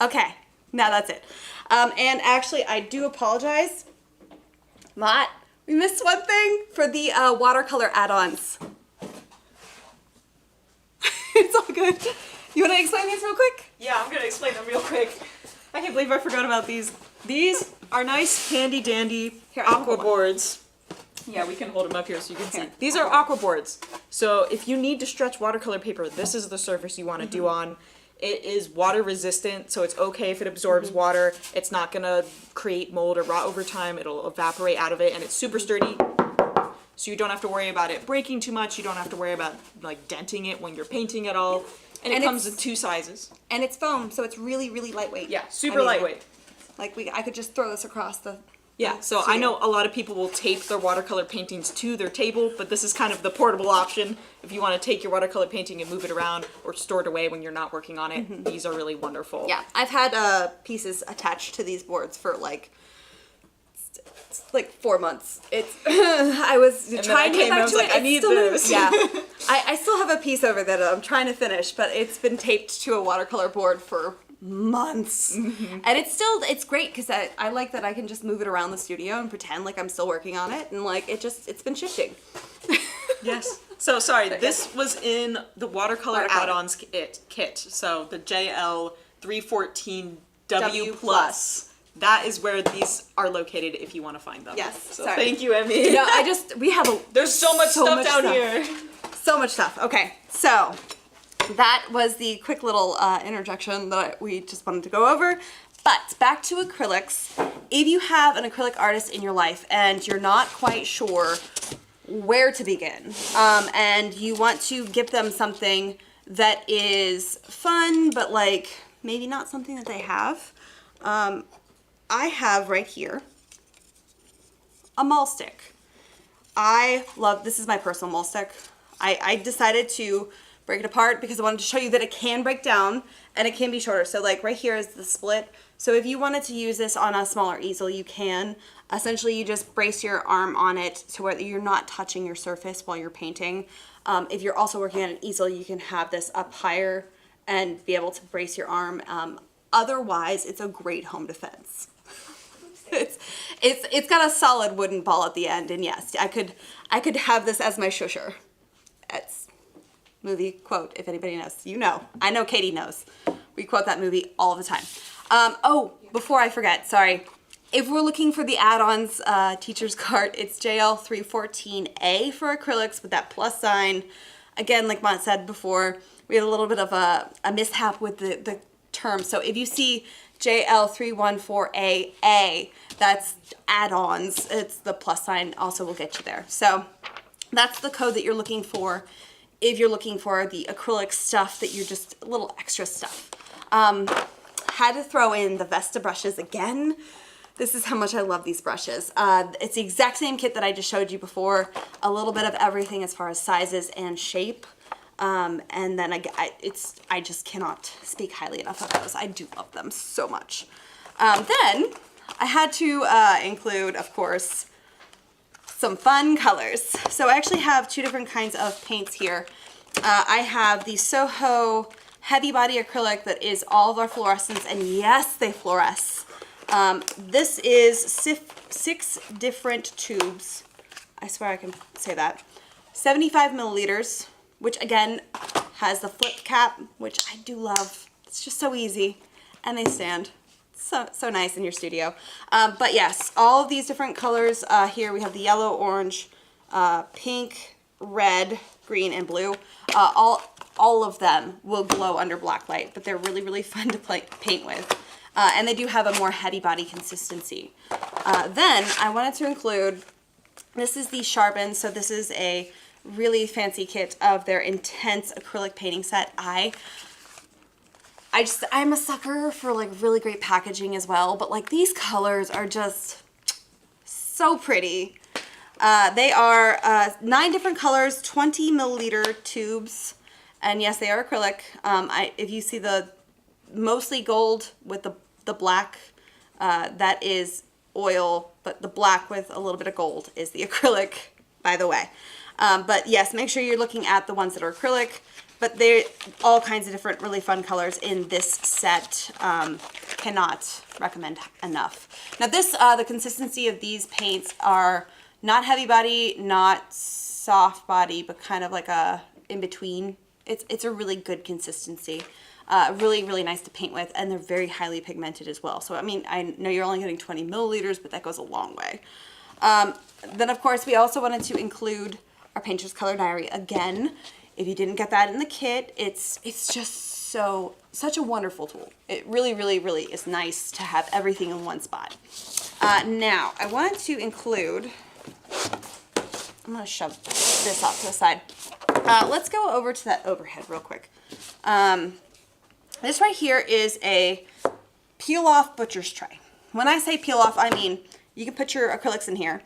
Okay, now that's it. And actually, I do apologize. Mott, we missed one thing for the watercolor add-ons. It's all good. You want to explain these real quick? Yeah, I'm gonna explain them real quick. I can't believe I forgot about these. These are nice, handy dandy aqua boards. Yeah, we can hold them up here so you can see. Here. These are aqua boards. So if you need to stretch watercolor paper, this is the surface you want to do on. It is water resistant, so it's okay if it absorbs water. It's not gonna create mold or rot over time. It'll evaporate out of it, and it's super sturdy. So you don't have to worry about it breaking too much. You don't have to worry about like denting it when you're painting at all. And it comes in 2 sizes. And it's foam, so it's really, really lightweight. Yeah, super lightweight. Like I could just throw this across the. Yeah, so I know a lot of people will tape their watercolor paintings to their table, but this is kind of the portable option. If you want to take your watercolor painting and move it around or store it away when you're not working on it, these are really wonderful. Yeah, I've had pieces attached to these boards for like 4 months. It's I was trying to get back to it. I need this. Yeah, I still have a piece over that I'm trying to finish, but it's been taped to a watercolor board for months, and it's great because I like that I can just move it around the studio and pretend like I'm still working on it, and like it's been shifting. Yes. So sorry, this was in the Watercolor Add-ons kit. So the JL314W plus. That is where these are located if you want to find them. Yes. So thank you, Emmy. No, There's so much stuff down here. So much stuff. Okay, so that was the quick little interjection that we just wanted to go over. But back to acrylics. If you have an acrylic artist in your life and you're not quite sure where to begin, and you want to give them something that is fun, but like maybe not something that they have, I have right here a mall stick. This is my personal mall stick. I decided to break it apart because I wanted to show you that it can break down and it can be shorter. So like right here is the split. So if you wanted to use this on a smaller easel, you can. Essentially, you just brace your arm on it to where you're not touching your surface while you're painting. If you're also working on an easel, you can have this up higher and be able to brace your arm. Otherwise, it's a great home defense. It's got a solid wooden ball at the end, and yes, I could have this as my shusher. It's movie quote, if anybody knows. You know. I know Katie knows. We quote that movie all the time. Before I forget, sorry. If we're looking for the add-ons teacher's cart, it's JL314A for acrylics with that plus sign. Again, like Mont said before, we had a little bit of a mishap with the term. So if you see JL314AA, that's add-ons. It's the plus sign also will get you there. So that's the code that you're looking for if you're looking for the acrylic stuff that you're just a little extra stuff. Had to throw in the Vesta brushes again. This is how much I love these brushes. It's the exact same kit that I just showed you before. A little bit of everything as far as sizes and shape. And then I just cannot speak highly enough of those. I do love them so much. Then I had to include, of course, some fun colors. So I actually have 2 different kinds of paints here. I have the Soho heavy body acrylic that is all of our fluorescents, and yes, they fluoresce. This is 6 different tubes. I swear I can say that. 75 milliliters, which again has the flip cap, which I do love. It's just so easy, and they stand so nice in your studio. But yes, all of these different colors here. We have the yellow, orange, pink, red, green, and blue. All of them will glow under black light, but they're really, really fun to paint with. And they do have a more heavy body consistency. Then I wanted to include, this is the Sharpen. So this is a really fancy kit of their intense acrylic painting set. I'm a sucker for like really great packaging as well, but like these colors are just so pretty. They are 9 different colors, 20 milliliter tubes, and yes, they are acrylic. If you see the mostly gold with the black, that is oil, but the black with a little bit of gold is the acrylic, by the way. But yes, make sure you're looking at the ones that are acrylic, but they're all kinds of different really fun colors in this set. Cannot recommend enough. Now this, the consistency of these paints are not heavy body, not soft body, but kind of like a in between. It's a really good consistency. Really, really nice to paint with, and they're very highly pigmented as well. So, I mean, I know you're only getting 20 milliliters, but that goes a long way. Then of course we also wanted to include our Painter's Color Diary again. If you didn't get that in the kit, it's just such a wonderful tool. It really, really, really is nice to have everything in one spot. Now I wanted to include, I'm gonna shove this off to the side. Let's go over to that overhead real quick. This right here is a peel off butcher's tray. When I say peel off, I mean you can put your acrylics in here,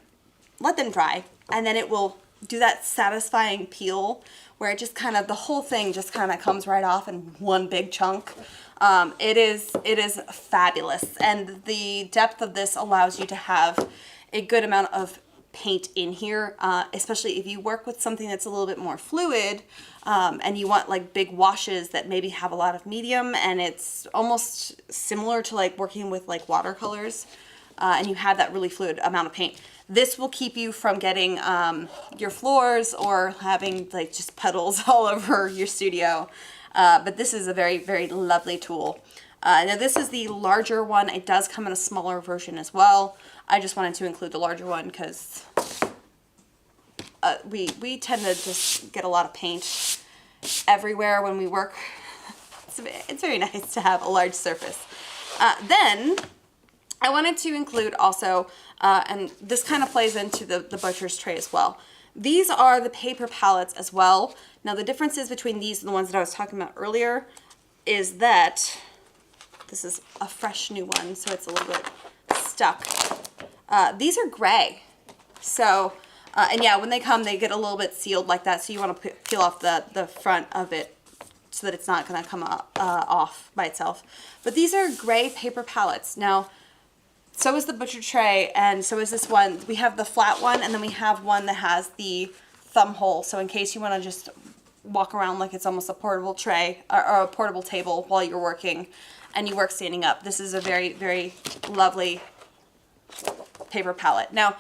let them dry, and then it will do that satisfying peel where it just kind of, the whole thing just kind of comes right off in one big chunk. It is fabulous, and the depth of this allows you to have a good amount of paint in here, especially if you work with something that's a little bit more fluid, and you want like big washes that maybe have a lot of medium, and it's almost similar to like working with like watercolors, and you have that really fluid amount of paint. This will keep you from getting your floors or having like just puddles all over your studio. But this is a very, very lovely tool. Now this is the larger one. It does come in a smaller version as well. I just wanted to include the larger one because we tend to just get a lot of paint everywhere when we work. It's very nice to have a large surface. Then I wanted to include also, and this kind of plays into the butcher's tray as well. These are the paper palettes as well. Now the differences between these and the ones that I was talking about earlier is that this is a fresh new one, so it's a little bit stuck. These are gray. So, and yeah, when they come, they get a little bit sealed like that, so you want to peel off the front of it so that it's not going to come off by itself. But these are gray paper palettes. Now, so is the butcher tray, and so is this one. We have the flat one, and then we have one that has the thumb hole. So in case you want to just walk around like it's almost a portable tray or a portable table while you're working, and you work standing up. This is a very, very lovely paper palette. Now,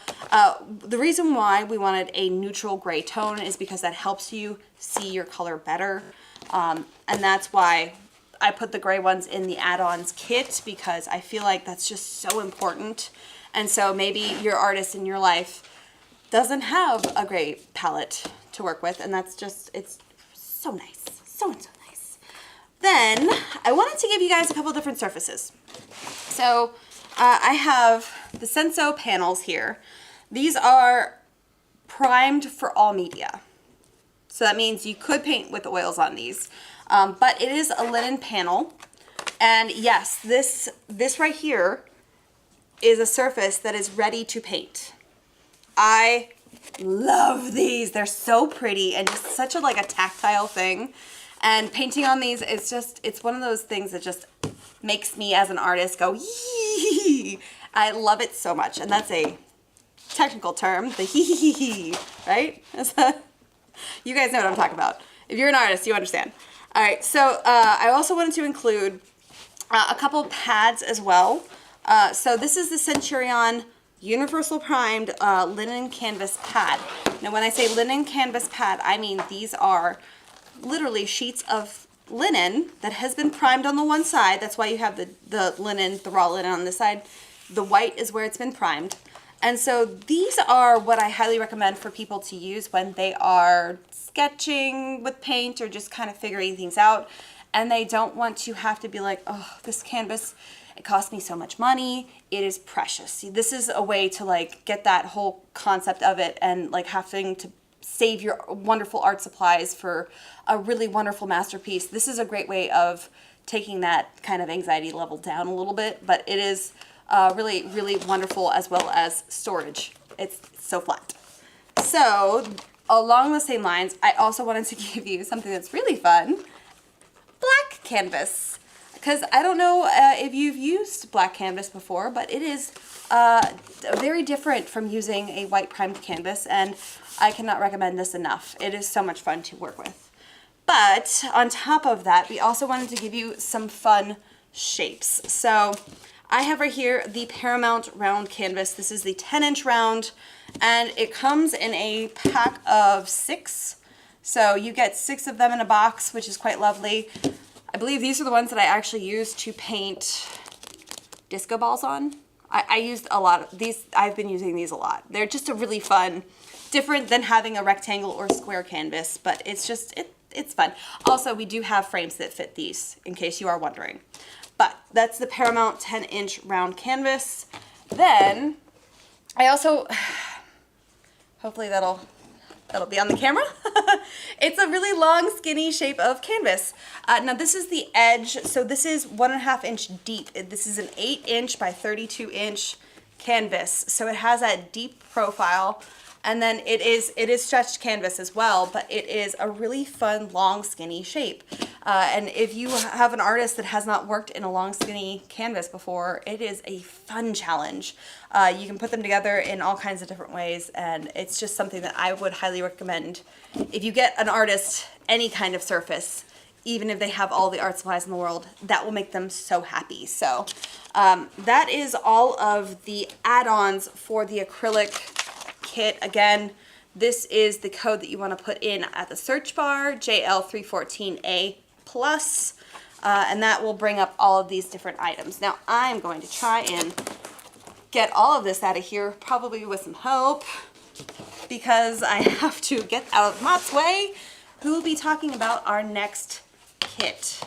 the reason why we wanted a neutral gray tone is because that helps you see your color better, and that's why I put the gray ones in the add-ons kit, because I feel like that's just so important. And so maybe your artist in your life doesn't have a gray palette to work with, and that's just, it's so nice, so nice. Then I wanted to give you guys a couple different surfaces. So I have the Senso panels here. These are primed for all media. So that means you could paint with oils on these. But it is a linen panel, and yes, this right here is a surface that is ready to paint. I love these. They're so pretty and just such a like a tactile thing. And painting on these is just, it's one of those things that just makes me as an artist go yee. I love it so much, and that's a technical term, the hee hee hee, right? You guys know what I'm talking about. If you're an artist, you understand. All right, so I also wanted to include a couple pads as well. So this is the Centurion Universal Primed Linen Canvas Pad. Now when I say linen canvas pad, I mean these are literally sheets of linen that has been primed on the one side. That's why you have the linen, the raw linen on this side. The white is where it's been primed. And so these are what I highly recommend for people to use when they are sketching with paint or just kind of figuring things out, and they don't want to have to be like, oh, this canvas, it cost me so much money, it is precious. See, this is a way to like get that whole concept of it, and like having to save your wonderful art supplies for a really wonderful masterpiece. This is a great way of taking that kind of anxiety level down a little bit, but it is really, really wonderful as well as storage. It's so flat. So along the same lines, I also wanted to give you something that's really fun, black canvas. Because I don't know if you've used black canvas before, but it is very different from using a white primed canvas, and I cannot recommend this enough. It is so much fun to work with. But on top of that, we also wanted to give you some fun shapes. So I have right here the Paramount round canvas. This is the 10-inch round, and it comes in a pack of 6. So you get 6 of them in a box, which is quite lovely. I believe these are the ones that I actually use to paint disco balls on. I used a lot of these. I've been using these a lot. They're just a really fun, different than having a rectangle or square canvas, but it's just, it's fun. Also, we do have frames that fit these, in case you are wondering. But that's the Paramount 10-inch round canvas. Then, I also, hopefully that'll be on the camera. It's a really long, skinny shape of canvas. Now this is the edge, so this is 1.5 inch deep. This is an 8-inch by 32-inch canvas, so it has that deep profile, and then it is stretched canvas as well, but it is a really fun, long, skinny shape. And if you have an artist that has not worked in a long, skinny canvas before, it is a fun challenge. You can put them together in all kinds of different ways, and it's just something that I would highly recommend. If you get an artist any kind of surface, even if they have all the art supplies in the world, that will make them so happy. So that is all of the add-ons for the acrylic kit. Again, this is the code that you want to put in at the search bar, JL314A+, and that will bring up all of these different items. Now I'm going to try and get all of this out of here, probably with some help, because I have to get out of Mott's way, who will be talking about our next kit.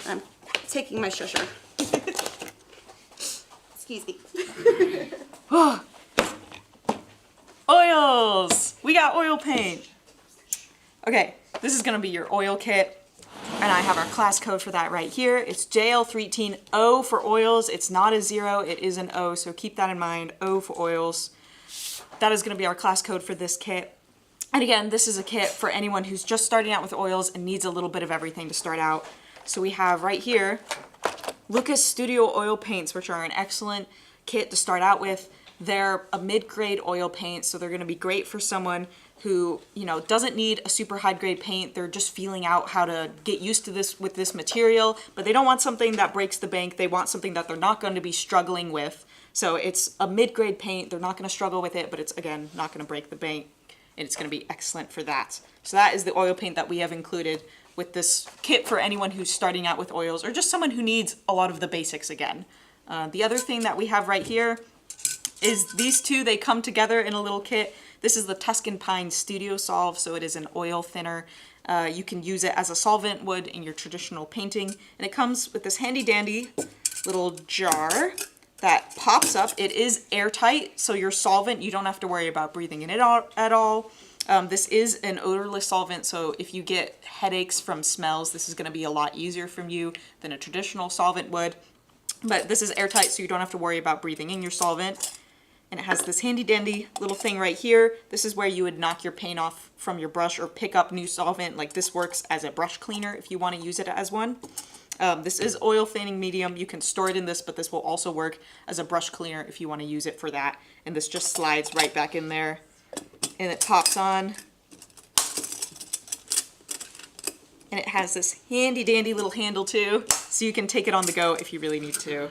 I'm taking my shusher. Excuse me. Oils! We got oil paint. Okay, this is gonna be your oil kit, and I have our class code for that right here. It's JL318O for oils. It's not a 0, it is an O, so keep that in mind, O for oils. That is gonna be our class code for this kit. And again, this is a kit for anyone who's just starting out with oils and needs a little bit of everything to start out. So we have right here, Lucas Studio oil paints, which are an excellent kit to start out with. They're a mid-grade oil paint, so they're gonna be great for someone who, you know, doesn't need a super high-grade paint. They're just feeling out how to get used to this with this material, but they don't want something that breaks the bank. They want something that they're not going to be struggling with. So it's a mid-grade paint. They're not gonna struggle with it, but it's, again, not gonna break the bank, and it's gonna be excellent for that. So that is the oil paint that we have included with this kit for anyone who's starting out with oils, or just someone who needs a lot of the basics again. The other thing that we have right here is these two. They come together in a little kit. This is the Tuscan Pine Studio Solve, so it is an oil thinner. You can use it as a solvent would in your traditional painting, and it comes with this handy dandy little jar that pops up. It is airtight, so your solvent, you don't have to worry about breathing in it at all. This is an odorless solvent, so if you get headaches from smells, this is going to be a lot easier for you than a traditional solvent would. But this is airtight, so you don't have to worry about breathing in your solvent. And it has this handy dandy little thing right here. This is where you would knock your paint off from your brush or pick up new solvent. Like, this works as a brush cleaner if you want to use it as one. This is oil thinning medium. You can store it in this, but this will also work as a brush cleaner if you want to use it for that. And this just slides right back in there, and it pops on. And it has this handy dandy little handle too, so you can take it on the go if you really need to.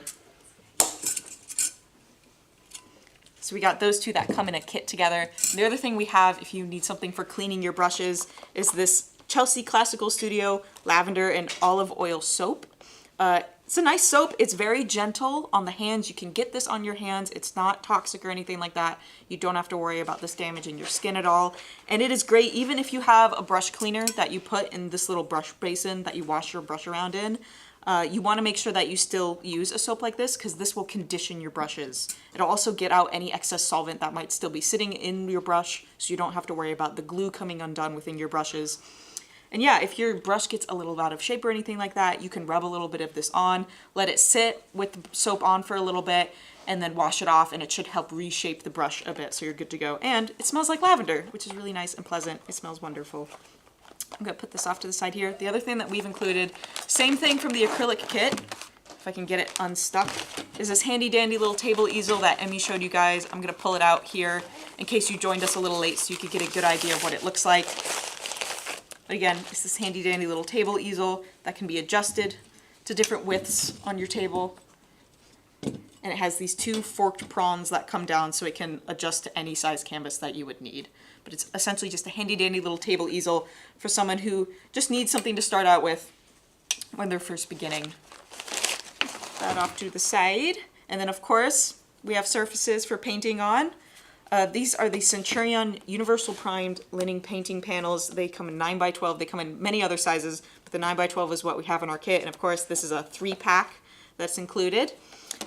So we got those two that come in a kit together. And the other thing we have, if you need something for cleaning your brushes, is this Chelsea Classical Studio Lavender and Olive Oil Soap. It's a nice soap. It's very gentle on the hands. You can get this on your hands. It's not toxic or anything like that. You don't have to worry about this damaging your skin at all. And it is great even if you have a brush cleaner that you put in this little brush basin that you wash your brush around in. You want to make sure that you still use a soap like this, because this will condition your brushes. It'll also get out any excess solvent that might still be sitting in your brush, so you don't have to worry about the glue coming undone within your brushes. And yeah, if your brush gets a little out of shape or anything like that, you can rub a little bit of this on, let it sit with the soap on for a little bit, and then wash it off, and it should help reshape the brush a bit, so you're good to go. And it smells like lavender, which is really nice and pleasant. It smells wonderful. I'm gonna put this off to the side here. The other thing that we've included, same thing from the acrylic kit, if I can get it unstuck, is this handy dandy little table easel that Emmy showed you guys. I'm gonna pull it out here in case you joined us a little late so you could get a good idea of what it looks like. But again, it's this handy dandy little table easel that can be adjusted to different widths on your table. And it has these two forked prongs that come down so it can adjust to any size canvas that you would need. But it's essentially just a handy dandy little table easel for someone who just needs something to start out with when they're first beginning. Put that off to the side. And then of course, we have surfaces for painting on. These are the Centurion Universal Primed Linen Painting Panels. They come in 9x12. They come in many other sizes, but the 9x12 is what we have in our kit. And of course, this is a 3-pack that's included.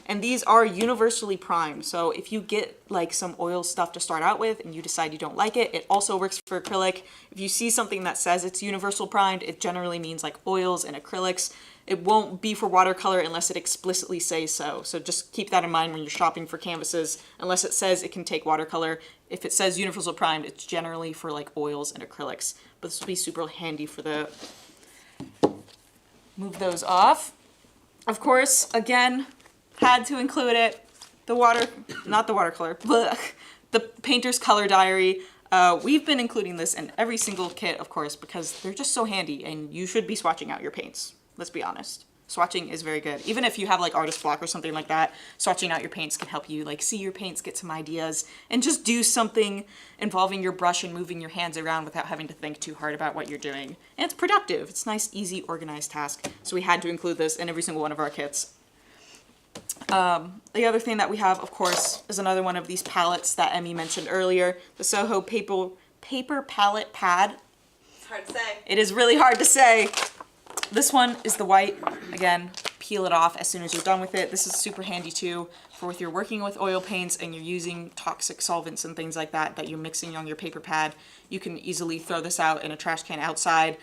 And these are universally primed. So if you get like some oil stuff to start out with and you decide you don't like it, it also works for acrylic. If you see something that says it's universal primed, it generally means like oils and acrylics. It won't be for watercolor unless it explicitly says so. So just keep that in mind when you're shopping for canvases. Unless it says it can take watercolor, if it says universal primed, it's generally for like oils and acrylics. But this will be super handy for the... Move those off. Of course, again, had to include it. Not the watercolor, the painter's color diary. We've been including this in every single kit, of course, because they're just so handy and you should be swatching out your paints. Let's be honest. Swatching is very good. Even if you have like artist block or something like that, swatching out your paints can help you like see your paints, get some ideas, and just do something involving your brush and moving your hands around without having to think too hard about what you're doing. And it's productive. It's a nice, easy, organized task. So we had to include this in every single one of our kits. The other thing that we have, of course, is another one of these palettes that Emmy mentioned earlier, the Soho Paper Palette Pad. It's hard to say. It is really hard to say. This one is the white. Again, peel it off as soon as you're done with it. This is super handy too for if you're working with oil paints and you're using toxic solvents and things like that that you're mixing on your paper pad. You can easily throw this out in a trash can outside.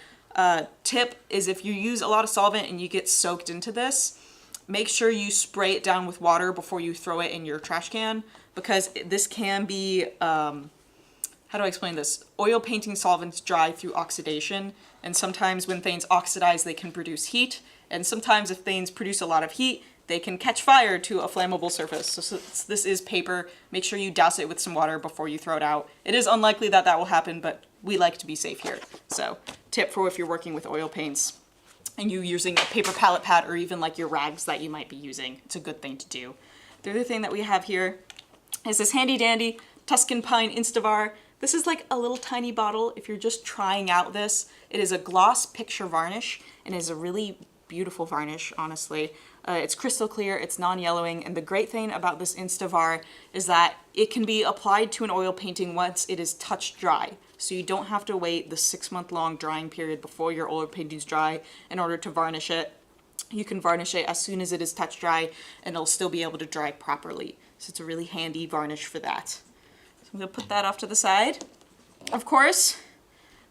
Tip is if you use a lot of solvent and you get soaked into this, make sure you spray it down with water before you throw it in your trash can, because this can be, how do I explain this? Oil painting solvents dry through oxidation, and sometimes when things oxidize, they can produce heat, and sometimes if things produce a lot of heat, they can catch fire to a flammable surface. So since this is paper, make sure you douse it with some water before you throw it out. It is unlikely that that will happen, but we like to be safe here. So tip for if you're working with oil paints and you using a paper palette pad or even like your rags that you might be using, it's a good thing to do. The other thing that we have here is this handy dandy Tuscan Pine Instavar. This is like a little tiny bottle if you're just trying out this. It is a gloss picture varnish and is a really beautiful varnish, honestly. It's crystal clear, it's non-yellowing, and the great thing about this Instavar is that it can be applied to an oil painting once it is touch dry. So you don't have to wait the 6-month-long drying period before your oil painting's dry in order to varnish it. You can varnish it as soon as it is touch dry and it'll still be able to dry properly. So it's a really handy varnish for that. So I'm gonna put that off to the side. Of course,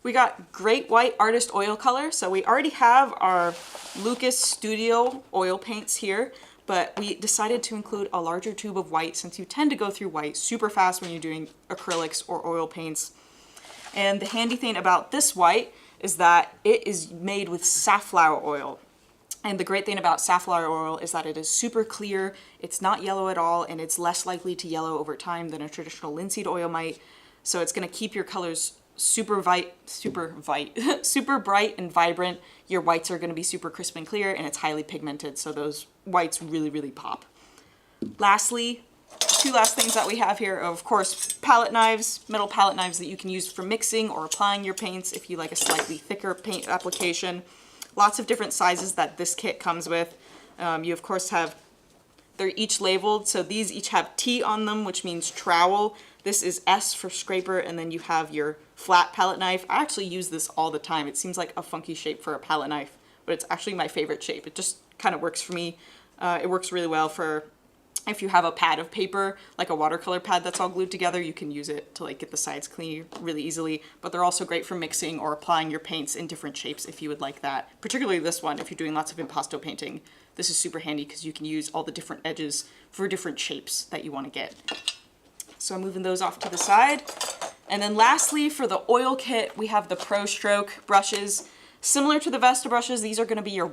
we got great white artist oil color. So we already have our Lucas Studio oil paints here, but we decided to include a larger tube of white since you tend to go through white super fast when you're doing acrylics or oil paints. And the handy thing about this white is that it is made with safflower oil. And the great thing about safflower oil is that it is super clear, it's not yellow at all, and it's less likely to yellow over time than a traditional linseed oil might. So it's gonna keep your colors super bright and vibrant. Your whites are gonna be super crisp and clear, and it's highly pigmented, so those whites really, really pop. Lastly, two last things that we have here are, of course, palette knives, metal palette knives that you can use for mixing or applying your paints if you like a slightly thicker paint application. Lots of different sizes that this kit comes with. You of course have, they're each labeled, so these each have T on them, which means trowel. This is S for scraper, and then you have your flat palette knife. I actually use this all the time. It seems like a funky shape for a palette knife, but it's actually my favorite shape. It just kind of works for me. It works really well for if you have a pad of paper, like a watercolor pad that's all glued together, you can use it to like get the sides clean really easily. But they're also great for mixing or applying your paints in different shapes if you would like that. Particularly this one, if you're doing lots of impasto painting, this is super handy because you can use all the different edges for different shapes that you want to get. So I'm moving those off to the side. And then lastly, for the oil kit, we have the Pro Stroke brushes. Similar to the Vesta brushes, these are going to be your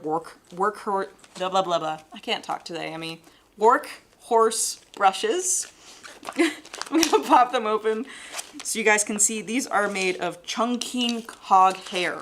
I can't talk today, Emmy. Workhorse brushes. I'm gonna pop them open so you guys can see. These are made of Chungking hog hair.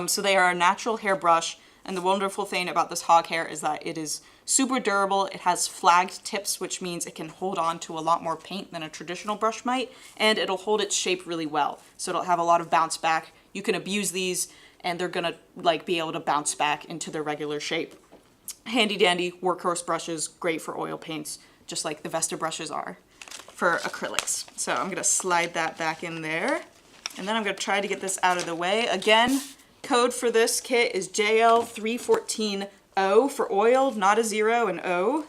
So they are a natural hair brush, and the wonderful thing about this hog hair is that it is super durable. It has flagged tips, which means it can hold on to a lot more paint than a traditional brush might, and it'll hold its shape really well. So it'll have a lot of bounce back. You can abuse these and they're gonna like be able to bounce back into their regular shape. handy dandy workhorse brushes, great for oil paints, just like the Vesta brushes are for acrylics. So I'm gonna slide that back in there, and then I'm gonna try to get this out of the way. Again, code for this kit is JL314O for oil, not a 0, an O.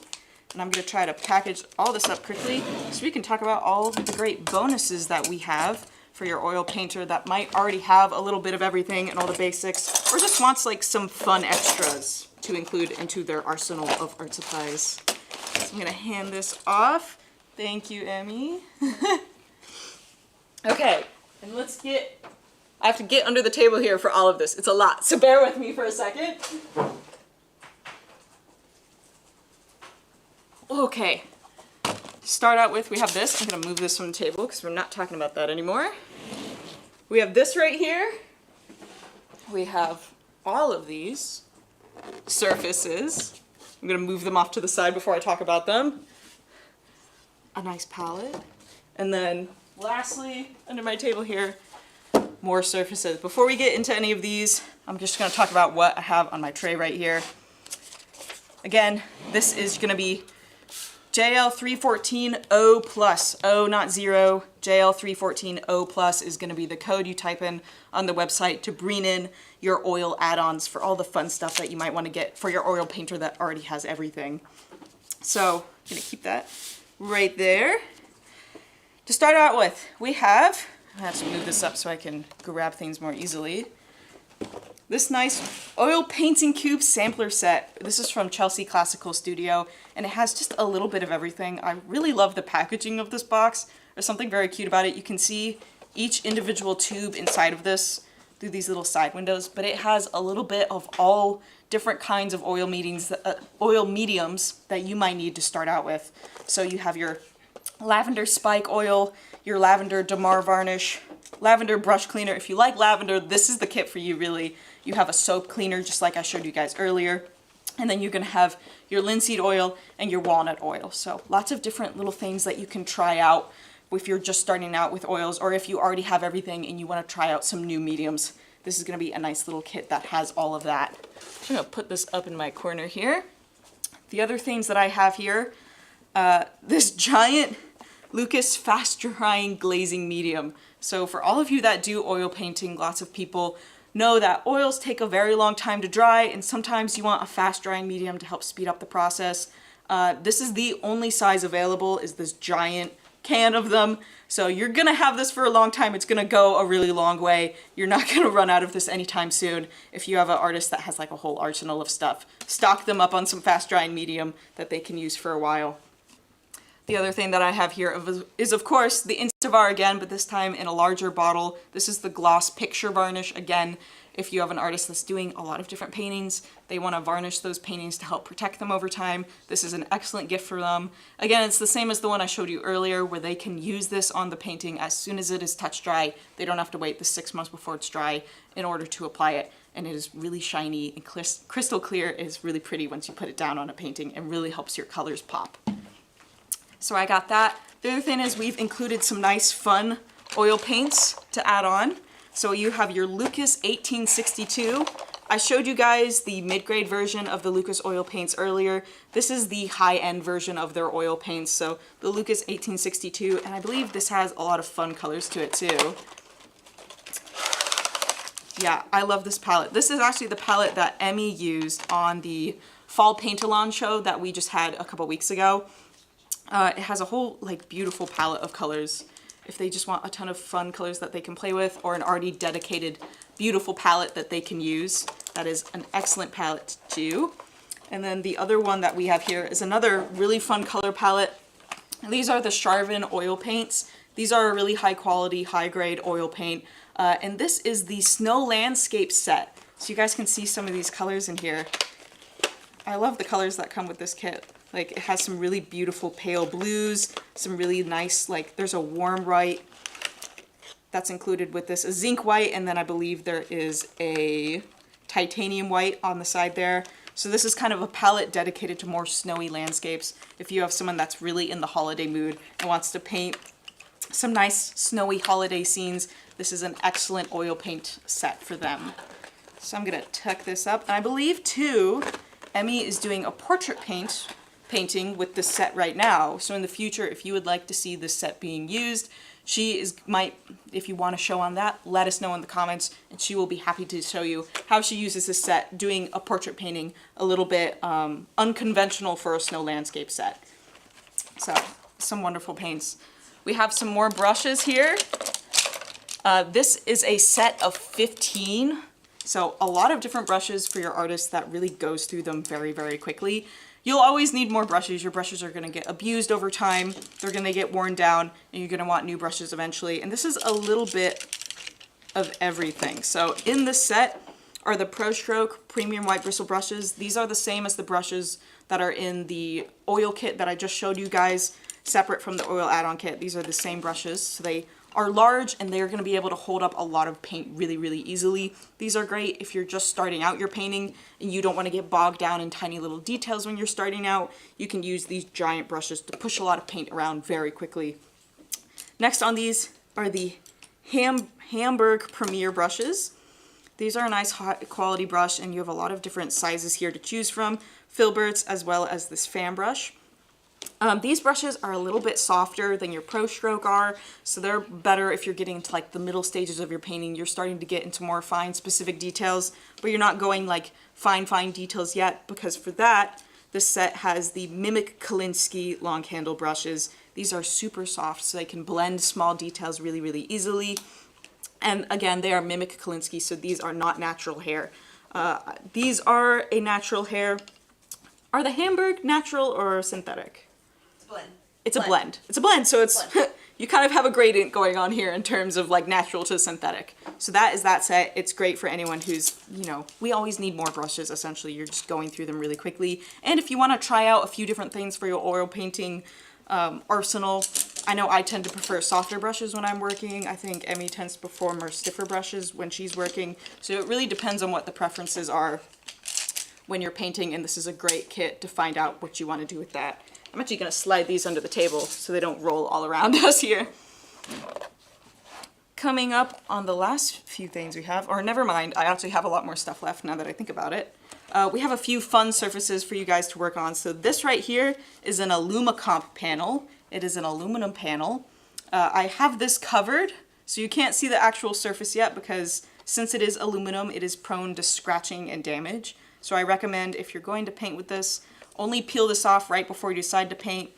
And I'm gonna try to package all this up quickly so we can talk about all the great bonuses that we have for your oil painter that might already have a little bit of everything and all the basics, or just wants like some fun extras to include into their arsenal of art supplies. So I'm gonna hand this off. Thank you, Emmy. Okay, and I have to get under the table here for all of this. It's a lot, so bear with me for a second. Okay, to start out with, we have this. I'm gonna move this from the table because we're not talking about that anymore. We have this right here. We have all of these surfaces. I'm gonna move them off to the side before I talk about them. A nice palette. And then lastly, under my table here, more surfaces. Before we get into any of these, I'm just gonna talk about what I have on my tray right here. Again, this is gonna be JL314O plus, O not 0, JL314O plus is gonna be the code you type in on the website to bring in your oil add-ons for all the fun stuff that you might wanna get for your oil painter that already has everything. So, I'm gonna keep that right there. To start out with, I have to move this up so I can grab things more easily. This nice oil painting cube sampler set. This is from Chelsea Classical Studio, and it has just a little bit of everything. I really love the packaging of this box. There's something very cute about it. You can see each individual tube inside of this through these little side windows, but it has a little bit of all different kinds of oil mediums that you might need to start out with. So you have your lavender spike oil, your lavender Damar varnish, lavender brush cleaner. If you like lavender, this is the kit for you, really. You have a soap cleaner, just like I showed you guys earlier. And then you're gonna have your linseed oil and your walnut oil. So lots of different little things that you can try out if you're just starting out with oils, or if you already have everything and you wanna try out some new mediums. This is gonna be a nice little kit that has all of that. I'm gonna put this up in my corner here. The other things that I have here, this giant Lucas fast drying glazing medium. So for all of you that do oil painting, lots of people know that oils take a very long time to dry, and sometimes you want a fast drying medium to help speed up the process. This is the only size available, is this giant can of them. So you're gonna have this for a long time. It's gonna go a really long way. You're not gonna run out of this anytime soon. If you have an artist that has like a whole arsenal of stuff, stock them up on some fast drying medium that they can use for a while. The other thing that I have here is of course the Instavar again, but this time in a larger bottle. This is the gloss picture varnish. Again, if you have an artist that's doing a lot of different paintings, they want to varnish those paintings to help protect them over time. This is an excellent gift for them. Again, it's the same as the one I showed you earlier, where they can use this on the painting as soon as it is touch dry. They don't have to wait the 6 months before it's dry in order to apply it. And it is really shiny and crystal clear. It is really pretty once you put it down on a painting, and really helps your colors pop. So I got that. The other thing is we've included some nice fun oil paints to add on. So you have your Lucas 1862. I showed you guys the mid-grade version of the Lucas oil paints earlier. This is the high-end version of their oil paints. So the Lucas 1862, and I believe this has a lot of fun colors to it too. Yeah, I love this palette. This is actually the palette that Emmy used on the Fall Paint-A-Lon show that we just had a couple weeks ago. It has a whole like beautiful palette of colors if they just want a ton of fun colors that they can play with, or an already dedicated beautiful palette that they can use. That is an excellent palette too. And then the other one that we have here is another really fun color palette. These are the Charvin oil paints. These are a really high quality, high grade oil paint. And this is the Snow Landscape set. So you guys can see some of these colors in here. I love the colors that come with this kit. Like, it has some really beautiful pale blues, some really nice, like, there's a warm white that's included with this, a zinc white, and then I believe there is a titanium white on the side there. So this is kind of a palette dedicated to more snowy landscapes. If you have someone that's really in the holiday mood and wants to paint some nice snowy holiday scenes, this is an excellent oil paint set for them. So I'm gonna tuck this up. And I believe too, Emmy is doing a portrait painting with this set right now. So in the future, if you would like to see this set being used, if you want to show on that, let us know in the comments, and she will be happy to show you how she uses this set, doing a portrait painting a little bit unconventional for a snow landscape set. So, some wonderful paints. We have some more brushes here. This is a set of 15, so a lot of different brushes for your artist that really goes through them very, very quickly. You'll always need more brushes. Your brushes are going to get abused over time. They're going to get worn down, and you're going to want new brushes eventually. And this is a little bit of everything. So in this set are the Pro Stroke Premium White Bristle brushes. These are the same as the brushes that are in the oil kit that I just showed you guys, separate from the oil add-on kit. These are the same brushes. So they are large, and they're going to be able to hold up a lot of paint really, really easily. These are great if you're just starting out your painting and you don't want to get bogged down in tiny little details when you're starting out. You can use these giant brushes to push a lot of paint around very quickly. Next on these are the Hamburg Premier brushes. These are a nice high quality brush, and you have a lot of different sizes here to choose from, filberts as well as this fan brush. These brushes are a little bit softer than your Pro Stroke are, so they're better if you're getting into like the middle stages of your painting. You're starting to get into more fine specific details, but you're not going like fine details yet, because for that, this set has the Mimic Kolinsky long handle brushes. These are super soft, so they can blend small details really, really easily. And again, they are Mimic Kolinsky, so these are not natural hair. These are a natural hair. Are the Hamburg natural or synthetic? Blend. It's a blend. It's a blend, so it's you kind of have a gradient going on here in terms of like natural to synthetic. So that is that set. It's great for anyone who's, you know, we always need more brushes, essentially. You're just going through them really quickly. And if you want to try out a few different things for your oil painting arsenal, I know I tend to prefer softer brushes when I'm working. I think Emmy tends to prefer more stiffer brushes when she's working. So it really depends on what the preferences are when you're painting, and this is a great kit to find out what you want to do with that. I'm actually going to slide these under the table so they don't roll all around us here. Coming up on the last few things we have, or never mind, I actually have a lot more stuff left now that I think about it. We have a few fun surfaces for you guys to work on. So this right here is an Alumacomp panel. It is an aluminum panel. I have this covered, so you can't see the actual surface yet because since it is aluminum, it is prone to scratching and damage. So I recommend if you're going to paint with this, only peel this off right before you decide to paint.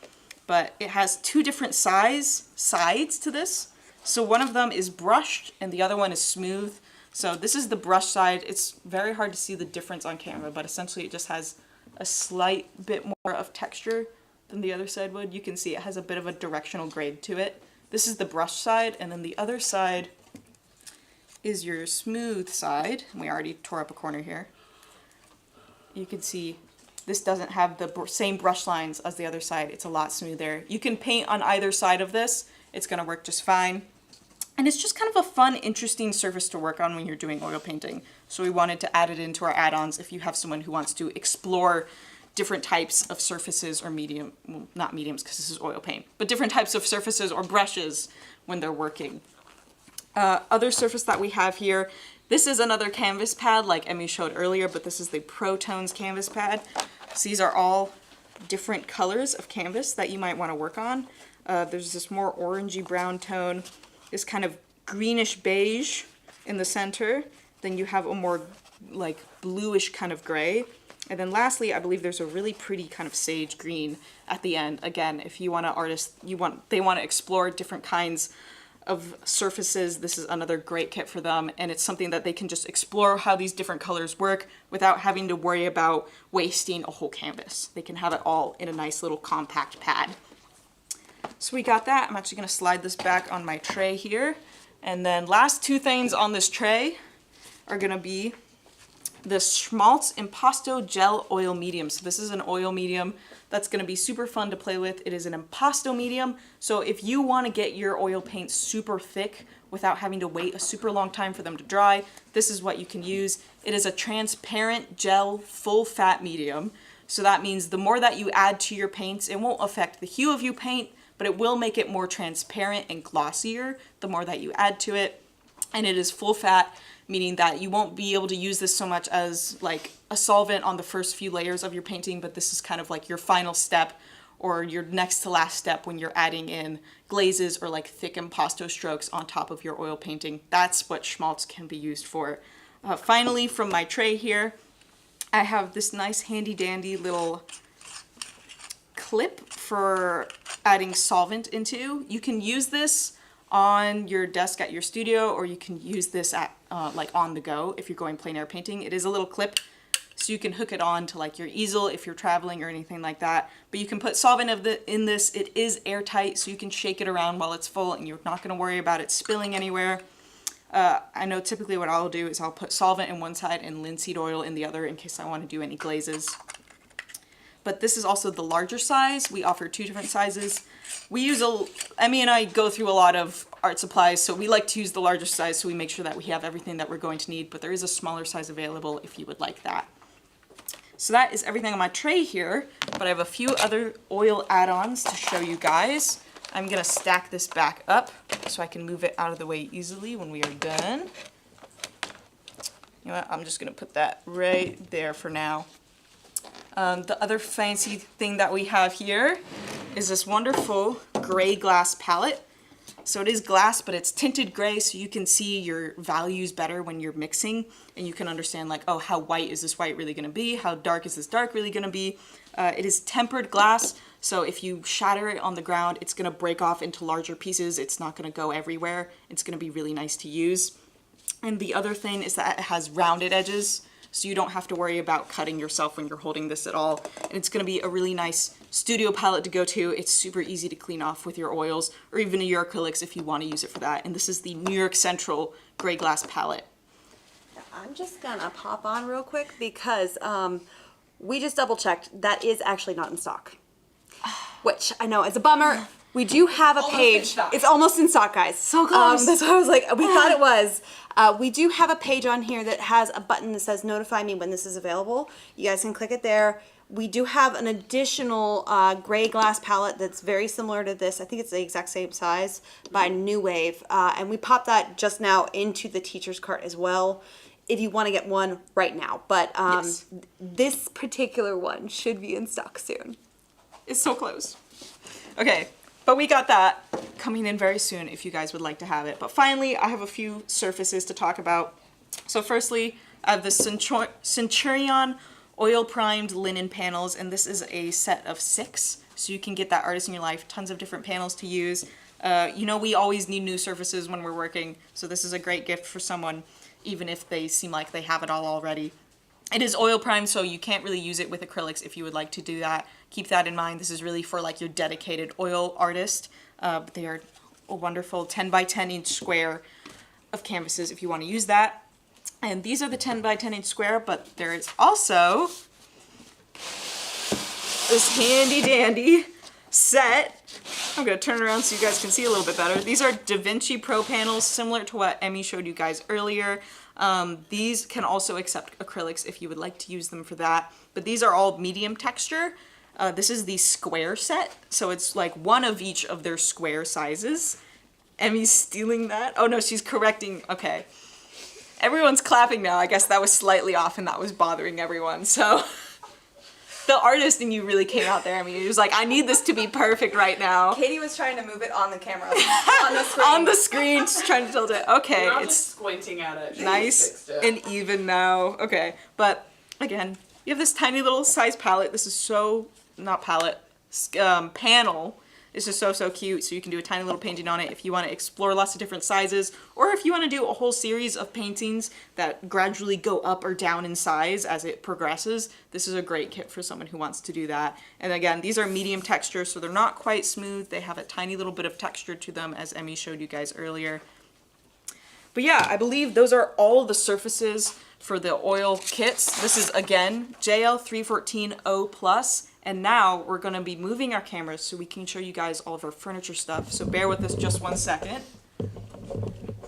But it has two different sides to this. So one of them is brushed and the other one is smooth. So this is the brush side. It's very hard to see the difference on camera, but essentially it just has a slight bit more of texture than the other side would. You can see it has a bit of a directional grade to it. This is the brush side, and then the other side is your smooth side. We already tore up a corner here. You can see this doesn't have the same brush lines as the other side. It's a lot smoother. You can paint on either side of this. It's going to work just fine. And it's just kind of a fun, interesting surface to work on when you're doing oil painting. So we wanted to add it into our add-ons if you have someone who wants to explore different types of surfaces or medium, well, not mediums because this is oil paint, but different types of surfaces or brushes when they're working. Other surface that we have here, this is another canvas pad like Emmy showed earlier, but this is the Pro Tones canvas pad. So these are all different colors of canvas that you might want to work on. There's this more orangey brown tone, this kind of greenish beige in the center. Then you have a more like bluish kind of gray. And then lastly, I believe there's a really pretty kind of sage green at the end. Again, if you want an artist, they want to explore different kinds of surfaces, this is another great kit for them, and it's something that they can just explore how these different colors work without having to worry about wasting a whole canvas. They can have it all in a nice little compact pad. So we got that. I'm actually going to slide this back on my tray here. And then last two things on this tray are going to be the Schmaltz Impasto Gel Oil Medium. So this is an oil medium that's going to be super fun to play with. It is an impasto medium, so if you want to get your oil paints super thick without having to wait a super long time for them to dry, this is what you can use. It is a transparent gel full fat medium, so that means the more that you add to your paints, it won't affect the hue of your paint, but it will make it more transparent and glossier the more that you add to it. and it is full fat, meaning that you won't be able to use this so much as like a solvent on the first few layers of your painting, but this is kind of like your final step or your next to last step when you're adding in glazes or like thick impasto strokes on top of your oil painting. That's what schmaltz can be used for. Finally, from my tray here, I have this nice handy dandy little clip for adding solvent into. You can use this on your desk at your studio, or you can use this at like on the go if you're going plein air painting. It is a little clip, so you can hook it on to like your easel if you're traveling or anything like that. But you can put solvent in this. It is airtight, so you can shake it around while it's full and you're not going to worry about it spilling anywhere. I know typically what I'll do is I'll put solvent in one side and linseed oil in the other in case I want to do any glazes. But this is also the larger size. We offer 2 different sizes. We use Emmy and I go through a lot of art supplies, so we like to use the larger size so we make sure that we have everything that we're going to need, but there is a smaller size available if you would like that. So that is everything on my tray here, but I have a few other oil add-ons to show you guys. I'm gonna stack this back up so I can move it out of the way easily when we are done. You know what, I'm just gonna put that right there for now. The other fancy thing that we have here is this wonderful gray glass palette. So it is glass, but it's tinted gray, so you can see your values better when you're mixing, and you can understand like, oh, how white is this white really gonna be? How dark is this dark really gonna be? It is tempered glass, so if you shatter it on the ground, it's gonna break off into larger pieces. It's not gonna go everywhere. It's gonna be really nice to use. And the other thing is that it has rounded edges, so you don't have to worry about cutting yourself when you're holding this at all. And it's gonna be a really nice studio palette to go to. It's super easy to clean off with your oils or even your acrylics if you wanna use it for that. And this is the New York Central Gray Glass palette. I'm just gonna pop on real quick because we just double checked. That is actually not in stock, which I know is a bummer. We do have a page. It's almost in stock, guys. So close. That's why I was like, we thought it was. We do have a page on here that has a button that says notify me when this is available. You guys can click it there. We do have an additional gray glass palette that's very similar to this. I think it's the exact same size by New Wave. And we popped that just now into the teacher's cart as well if you want to get one right now. But Yes. this particular one should be in stock soon. It's so close. Okay, but we got that coming in very soon if you guys would like to have it. But finally, I have a few surfaces to talk about. So firstly, I have the Centurion oil primed linen panels, and this is a set of 6. So you can get that artist in your life, tons of different panels to use. You know, we always need new surfaces when we're working, so this is a great gift for someone, even if they seem like they have it all already. It is oil primed, so you can't really use it with acrylics if you would like to do that. Keep that in mind. This is really for like your dedicated oil artist. But they are a wonderful 10 by 10 inch square of canvases if you want to use that. And these are the 10 by 10 inch square, but there is also this handy dandy set. I'm going to turn around so you guys can see a little bit better. These are Da Vinci Pro panels, similar to what Emmy showed you guys earlier. These can also accept acrylics if you would like to use them for that. But these are all medium texture. This is the square set, so it's like one of each of their square sizes. Emmy's stealing that. Oh no, she's correcting. Okay. Everyone's clapping now. I guess that was slightly off and that was bothering everyone. So the artist in you really came out there. I mean, it was like, I need this to be perfect right now. Katie was trying to move it on the camera, on the screen. On the screen, just trying to tilt it. Okay, We're all it's just squinting at it. nice and even now. Okay, but again, you have this tiny little size palette. This is so, not palette, panel. This is so cute, so you can do a tiny little painting on it if you want to explore lots of different sizes, or if you want to do a whole series of paintings that gradually go up or down in size as it progresses. This is a great kit for someone who wants to do that. And again, these are medium texture, so they're not quite smooth. They have a tiny little bit of texture to them, as Emmy showed you guys earlier. But yeah, I believe those are all the surfaces for the oil kits. This is, again, JL314O+. And now we're going to be moving our cameras so we can show you guys all of our furniture stuff. So bear with us just 1 second.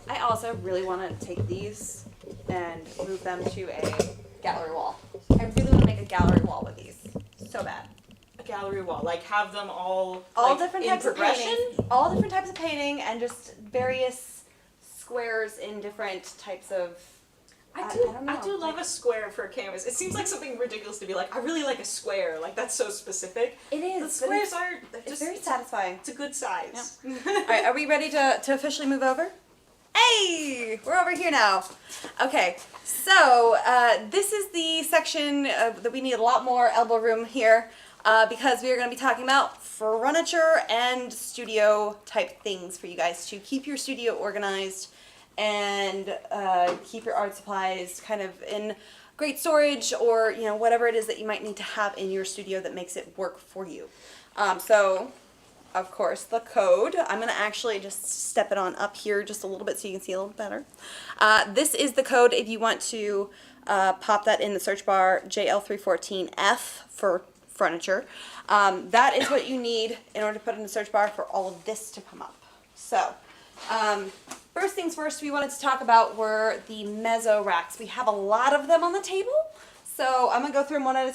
I also really want to take these and move them to a gallery wall. I really want to make a gallery wall with these. So bad. A gallery wall, like have them all All like, different in types progression? of painting. All different types of painting and just various squares in different types of. I don't know. do love a square for a canvas. It seems like something ridiculous to be like, I really like a square. Like, that's so specific. It is. The squares are It's just very satisfying. It's a good size. Yep. All right, are we ready to officially move over? Hey, we're over here now. Okay, so this is the section that we need a lot more elbow room here because we are going to be talking about furniture and studio type things for you guys to keep your studio organized and keep your art supplies kind of in great storage, or you know, whatever it is that you might need to have in your studio that makes it work for you. So of course the code, I'm going to actually just step it on up here just a little bit so you can see a little better. This is the code if you want to pop that in the search bar, JL314F for furniture. That is what you need in order to put in the search bar for all of this to come up. So first things first, we wanted to talk about were the mezzo racks. We have a lot of them on the table, so I'm going to go through them one at a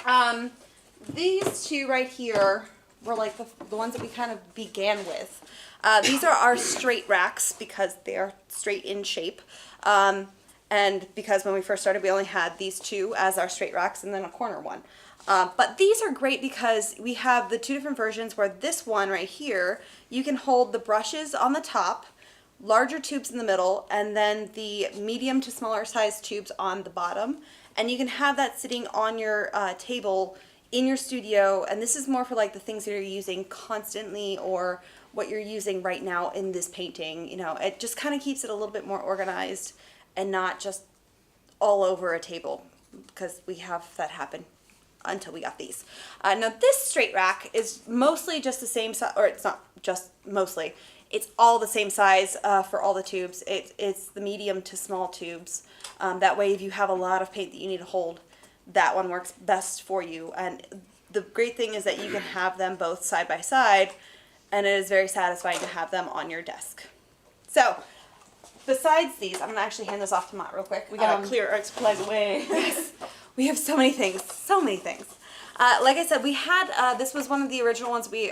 time. These two right here were like the ones that we kind of began with. These are our straight racks because they are straight in shape. And because when we first started, we only had these two as our straight racks and then a corner one. But these are great because we have the two different versions where this one right here, you can hold the brushes on the top, larger tubes in the middle, and then the medium to smaller size tubes on the bottom. And you can have that sitting on your table in your studio, and this is more for like the things that you're using constantly or what you're using right now in this painting. You know, it just kind of keeps it a little bit more organized and not just all over a table, because we have that happen until we got these. Now this straight rack is mostly just the same size, or it's not just mostly, it's all the same size for all the tubes. It's the medium to small tubes. That way if you have a lot of paint that you need to hold, that one works best for you. And the great thing is that you can have them both side by side, and it is very satisfying to have them on your desk. So besides these, I'm going to actually hand this off to Matt real quick. We gotta clear art supplies away. Yes, we have so many things, so many things. Like I said, we had, this was one of the original ones we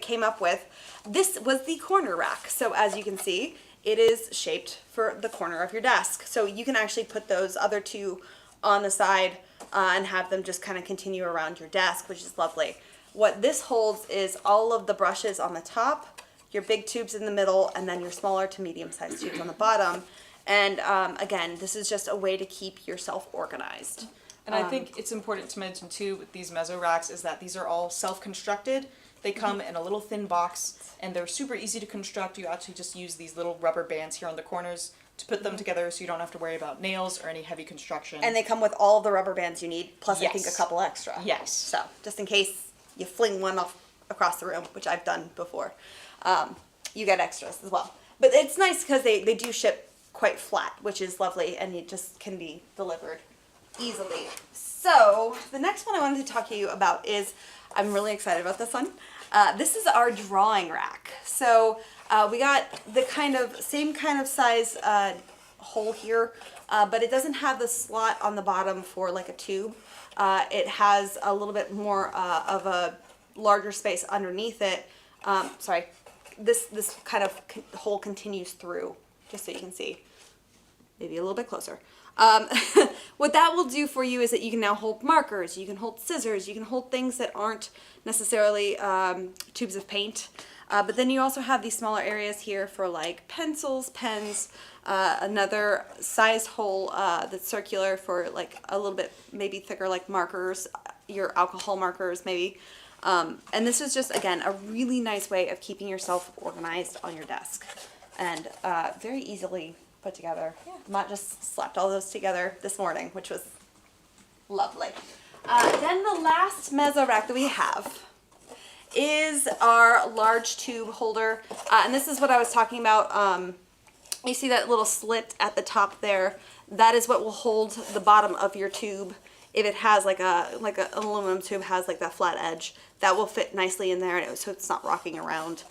came up with. This was the corner rack. So as you can see, it is shaped for the corner of your desk. So you can actually put those other two on the side and have them just kind of continue around your desk, which is lovely. What this holds is all of the brushes on the top, your big tubes in the middle, and then your smaller to medium sized tubes on the bottom. And again, this is just a way to keep yourself organized. And I think it's important to mention too with these mezzo racks is that these are all self-constructed. They come in a little thin box and they're super easy to construct. You actually just use these little rubber bands here on the corners to put them together so you don't have to worry about nails or any heavy construction. And they come with all of the rubber bands you need, plus I think a Yes. couple extra. Yes. So just in case you fling one off across the room, which I've done before, you get extras as well. But it's nice because they do ship quite flat, which is lovely, and it just can be delivered easily. So the next one I wanted to talk to you about is, I'm really excited about this one. This is our drawing rack. So we got the same kind of size hole here, but it doesn't have the slot on the bottom for like a tube. It has a little bit more of a larger space underneath it. Sorry, this kind of hole continues through, just so you can see. Maybe a little bit closer. What that will do for you is that you can now hold markers, you can hold scissors, you can hold things that aren't necessarily tubes of paint. But then you also have these smaller areas here for like pencils, pens, another sized hole that's circular for like a little bit maybe thicker like markers, your alcohol markers maybe. And this is just, again, a really nice way of keeping yourself organized on your desk and very easily put together. Yeah. Matt just slapped all those together this morning, which was lovely. Then the last mezzo rack that we have is our large tube holder. And this is what I was talking about. You see that little slit at the top there? That is what will hold the bottom of your tube. If it has like an aluminum tube has like that flat edge, that will fit nicely in there, so it's not rocking around.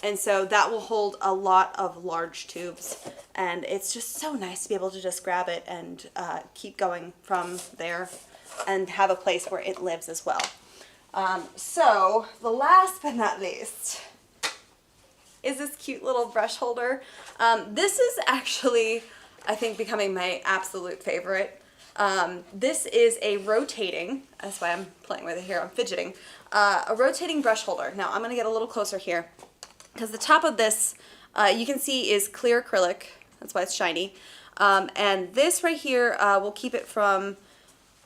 And so that will hold a lot of large tubes, and it's just so nice to be able to just grab it and keep going from there and have a place where it lives as well. So the last but not least is this cute little brush holder. This is actually, I think, becoming my absolute favorite. This is a rotating, that's why I'm playing with it here, I'm fidgeting, a rotating brush holder. Now I'm going to get a little closer here because the top of this, you can see, is clear acrylic. That's why it's shiny. And this right here will keep it from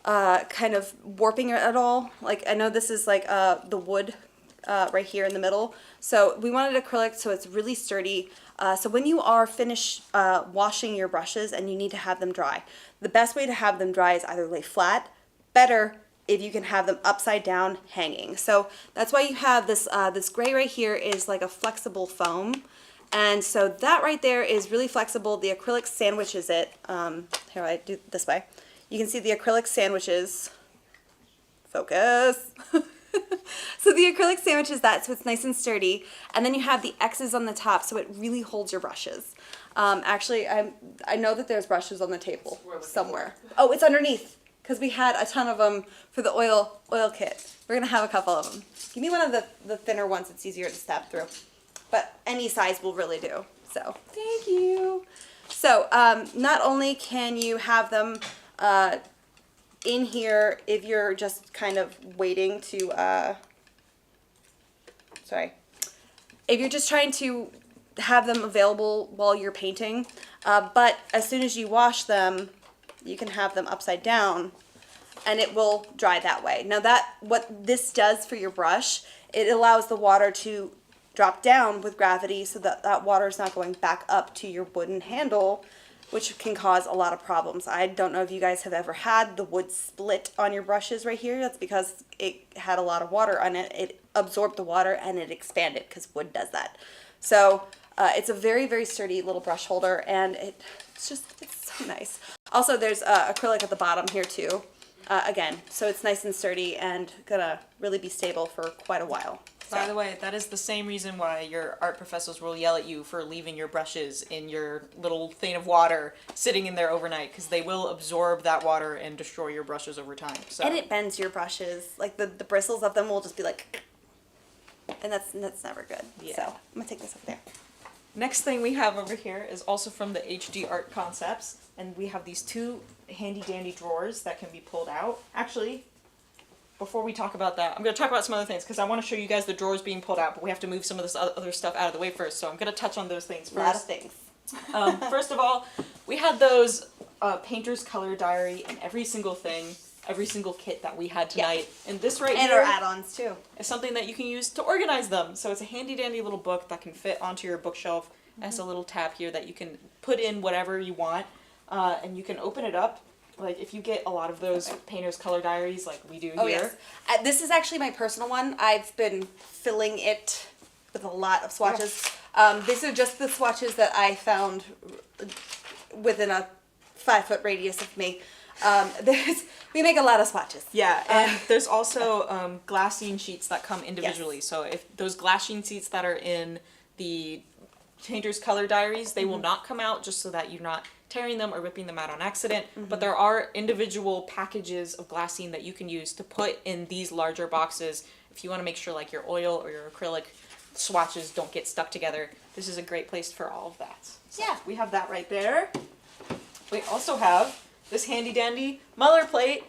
kind of warping it at all. Like, I know this is like the wood right here in the middle. So we wanted acrylic so it's really sturdy. So when you are finished washing your brushes and you need to have them dry, the best way to have them dry is either lay flat, better if you can have them upside down hanging. So that's why you have this, this gray right here is like a flexible foam. And so that right there is really flexible. The acrylic sandwiches it. Here, I do it this way. You can see the acrylic sandwiches. Focus. So the acrylic sandwiches that, so it's nice and sturdy. And then you have the X's on the top, so it really holds your brushes. Actually, I know that there's brushes on the table somewhere. Oh, it's underneath, because we had a ton of them for the oil kit. We're gonna have a couple of them. Give me one of the thinner ones. It's easier to stab through. But any size will really do. So thank you. So not only can you have them in here if you're just kind of waiting to, if you're just trying to have them available while you're painting, but as soon as you wash them, you can have them upside down and it will dry that way. Now what this does for your brush, it allows the water to drop down with gravity so that that water is not going back up to your wooden handle, which can cause a lot of problems. I don't know if you guys have ever had the wood split on your brushes right here. That's because it had a lot of water on it. It absorbed the water and it expanded because wood does that. So it's a very, very sturdy little brush holder and it's so nice. Also, there's acrylic at the bottom here too. Again, so it's nice and sturdy and gonna really be stable for quite a while. By the way, that is the same reason why your art professors will yell at you for leaving your brushes in your little thing of water sitting in there overnight, because they will absorb that water and destroy your brushes over time. So. And it bends your brushes. Like the bristles of them will just be like, and that's never good. Yeah. So I'm gonna take this up there. Next thing we have over here is also from the HD Art Concepts, and we have these two handy dandy drawers that can be pulled out. Actually, before we talk about that, I'm going to talk about some other things because I want to show you guys the drawers being pulled out, but we have to move some of this other stuff out of the way first, so I'm going to touch on those things first. A lot of things. First of all, we had those painter's color diary and every single kit that we had tonight. Yeah. And this right here, and our add-ons too, is something that you can use to organize them. So it's a handy dandy little book that can fit onto your bookshelf. It has a little tab here that you can put in whatever you want, and you can open it up. Like, if you get a lot of those painter's color diaries like we do here. Yes. This is actually my personal one. I've been filling it with a lot of swatches. Yeah. These are just the swatches that I found within a 5-foot radius of me. We make a lot of swatches. Yeah, and there's also glassine sheets that come individually. Yes. So if those glassine sheets that are in the painter's color diaries, they will not come out, just so that you're not tearing them or ripping them out on accident. But there are individual packages of glassine that you can use to put in these larger boxes if you want to make sure like your oil or your acrylic swatches don't get stuck together. This is a great place for all of that. So yeah, we have that right there. We also have this handy dandy Muller plate.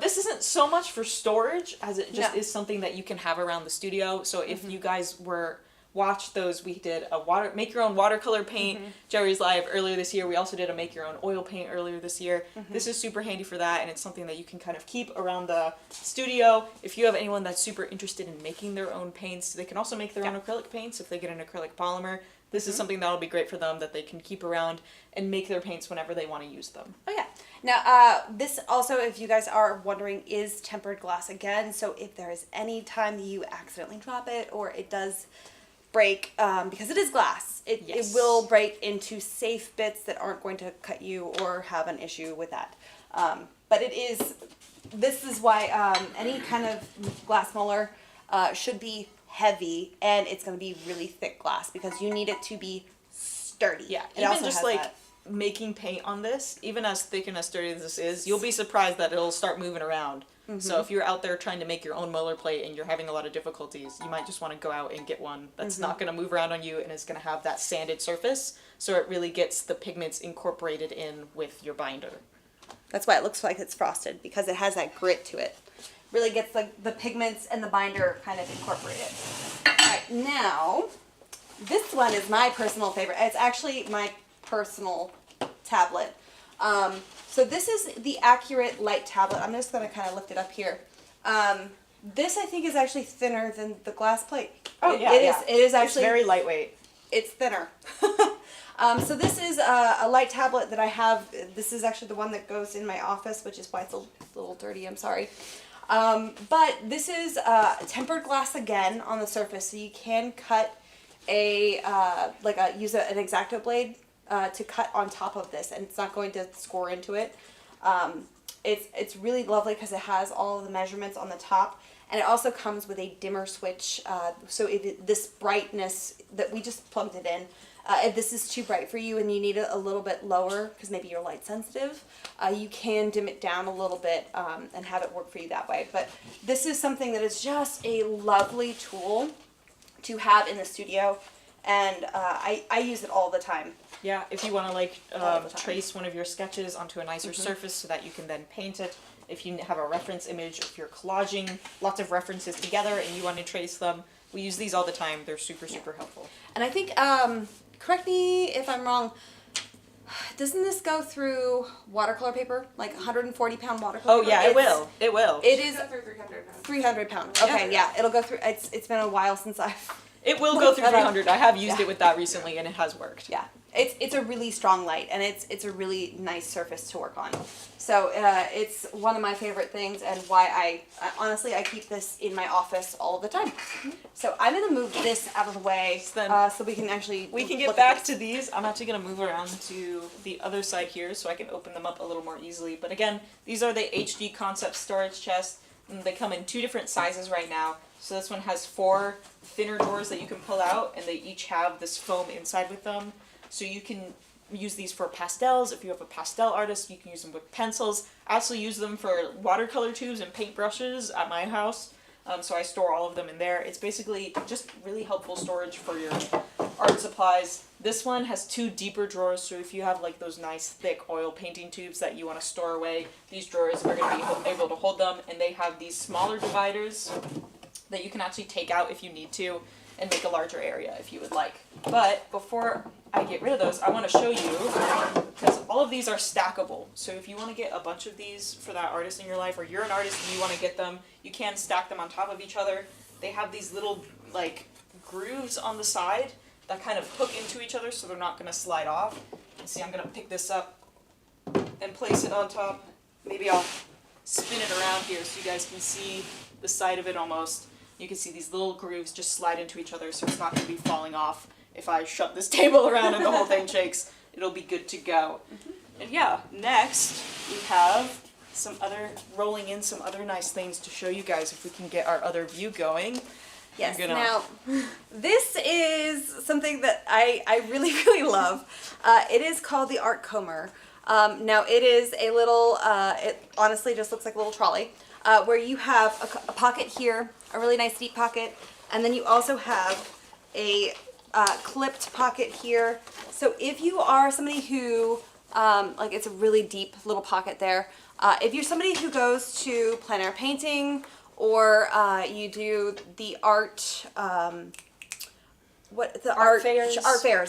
This isn't so much for storage as it just is something that you can have around the studio. So if you guys watch those, we did a make your own watercolor paint Jerry's Live earlier this year. We also did a make your own oil paint earlier this year. This is super handy for that, and it's something that you can kind of keep around the studio. If you have anyone that's super interested in making their own paints, they can also make their own acrylic paints if they get an acrylic polymer. This is something that'll be great for them, that they can keep around and make their paints whenever they want to use them. Oh yeah. Now, this also, if you guys are wondering, is tempered glass again. So if there is any time that you accidentally drop it or it does break, because it is glass, it will break into safe bits that aren't going to cut you or have an issue with that. But this is why any kind of glass Muller should be heavy, and it's going to be really thick glass because you need it to be sturdy. Yeah, even just like making paint on this, even as thick and as sturdy as this is, you'll be surprised that it'll start moving around. So if you're out there trying to make your own Muller plate and you're having a lot of difficulties, you might just want to go out and get one that's not going to move around on you and is going to have that sanded surface, so it really gets the pigments incorporated in with your binder. That's why it looks like it's frosted, because it has that grit to it. Really gets the pigments and the binder kind of incorporated. All right, now, this one is my personal favorite. It's actually my personal tablet. So this is the Accurate Light tablet. I'm just going to kind of lift it up here. This, I think, is actually thinner than the glass plate. Oh, yeah, It is actually... It's very lightweight. It's thinner. So this is a light tablet that I have. This is actually the one that goes in my office, which is why it's a little dirty. I'm sorry. But this is tempered glass again on the surface, so you can cut use an X-Acto blade to cut on top of this, and it's not going to score into it. It's really lovely because it has all of the measurements on the top, and it also comes with a dimmer switch. So if this brightness that we just plugged it in, if this is too bright for you and you need it a little bit lower because maybe you're light sensitive, you can dim it down a little bit and have it work for you that way. But this is something that is just a lovely tool to have in the studio, and I use it all the time. Yeah, if you want to trace one of your sketches onto a nicer surface so that you can then paint it. If you have a reference image, if you're collaging lots of references together and you want to trace them, we use these all the time. They're super helpful. And I think, correct me if I'm wrong, doesn't this go through watercolor paper? Like 140-pound watercolor paper? Oh yeah, it will. It will. It is Except for 300 pounds. 300 pounds. Okay, yeah, it'll go through. It's been a while since I've... It will go through 300. I have used Yeah. it with that recently, and it has worked. Yeah, it's a really strong light, and it's a really nice surface to work on. So it's one of my favorite things, and why I honestly I keep this in my office all the time. So I'm gonna move this out of the way so we can actually Get back to these. I'm actually gonna move around to the other side here so I can open them up a little more easily. But again, these are the HD Concept storage chests. And they come in 2 different sizes right now. So this one has 4 thinner doors that you can pull out, and they each have this foam inside with them. So you can use these for pastels. If you have a pastel artist, you can use them with pencils. I also use them for watercolor tubes and paintbrushes at my house. So I store all of them in there. It's basically just really helpful storage for your art supplies. This one has 2 deeper drawers, so if you have like those nice thick oil painting tubes that you want to store away, these drawers are going to be able to hold them. And they have these smaller dividers that you can actually take out if you need to and make a larger area if you would like. But before I get rid of those, I want to show you, because all of these are stackable. So if you want to get a bunch of these for that artist in your life, or you're an artist and you want to get them, you can stack them on top of each other. They have these little like grooves on the side that kind of hook into each other so they're not going to slide off. And see, I'm going to pick this up and place it on top. Maybe I'll spin it around here so you guys can see the side of it almost. You can see these little grooves just slide into each other, so it's not going to be falling off. If I shut this table around and the whole thing shakes, it'll be good to go. And yeah, next we have rolling in some other nice things to show you guys if we can get our other view going. Yes, now this is something that I really, really love. It is called the Art Comber. Now it is a little, it honestly just looks like a little trolley, where you have a pocket here, a really nice deep pocket, and then you also have a clipped pocket here. So if you are somebody who, like it's a really deep little pocket there, if you're somebody who goes to plein air painting, or you do the art, art fairs.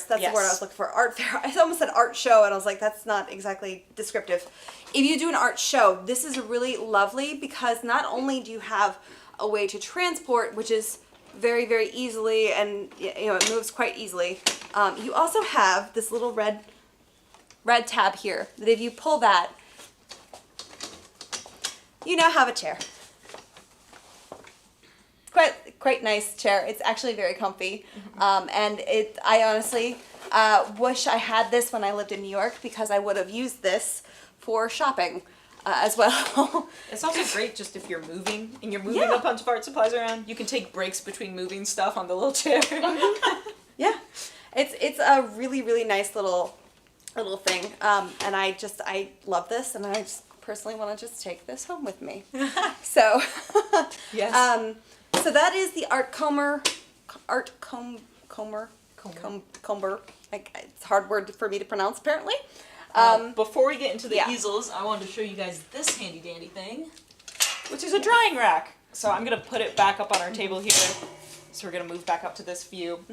That's the word I was looking for. Art fair. I almost said art show, and I was like, that's not exactly descriptive. If you do an art show, this is really lovely because not only do you have a way to transport, which is very, very easily, and you know it moves quite easily. You also have this little red tab here that if you pull that, you now have a chair. Quite nice chair. It's actually very comfy, and I honestly wish I had this when I lived in New York because I would have used this for shopping as well. It's also great just if you're moving and you're moving a bunch of art supplies around. You can take breaks between moving stuff on the little chair. Yeah, it's a really, really nice little thing, and I love this, and I just personally want to just take this home with me. So, Yes. so that is the Comber. Like, it's a hard word for me to pronounce, apparently. Before we get into the yeah. easels, I wanted to show you guys this handy dandy thing, which is a drying rack. So I'm going to put it back up on our table here. So we're going to move back up to this view.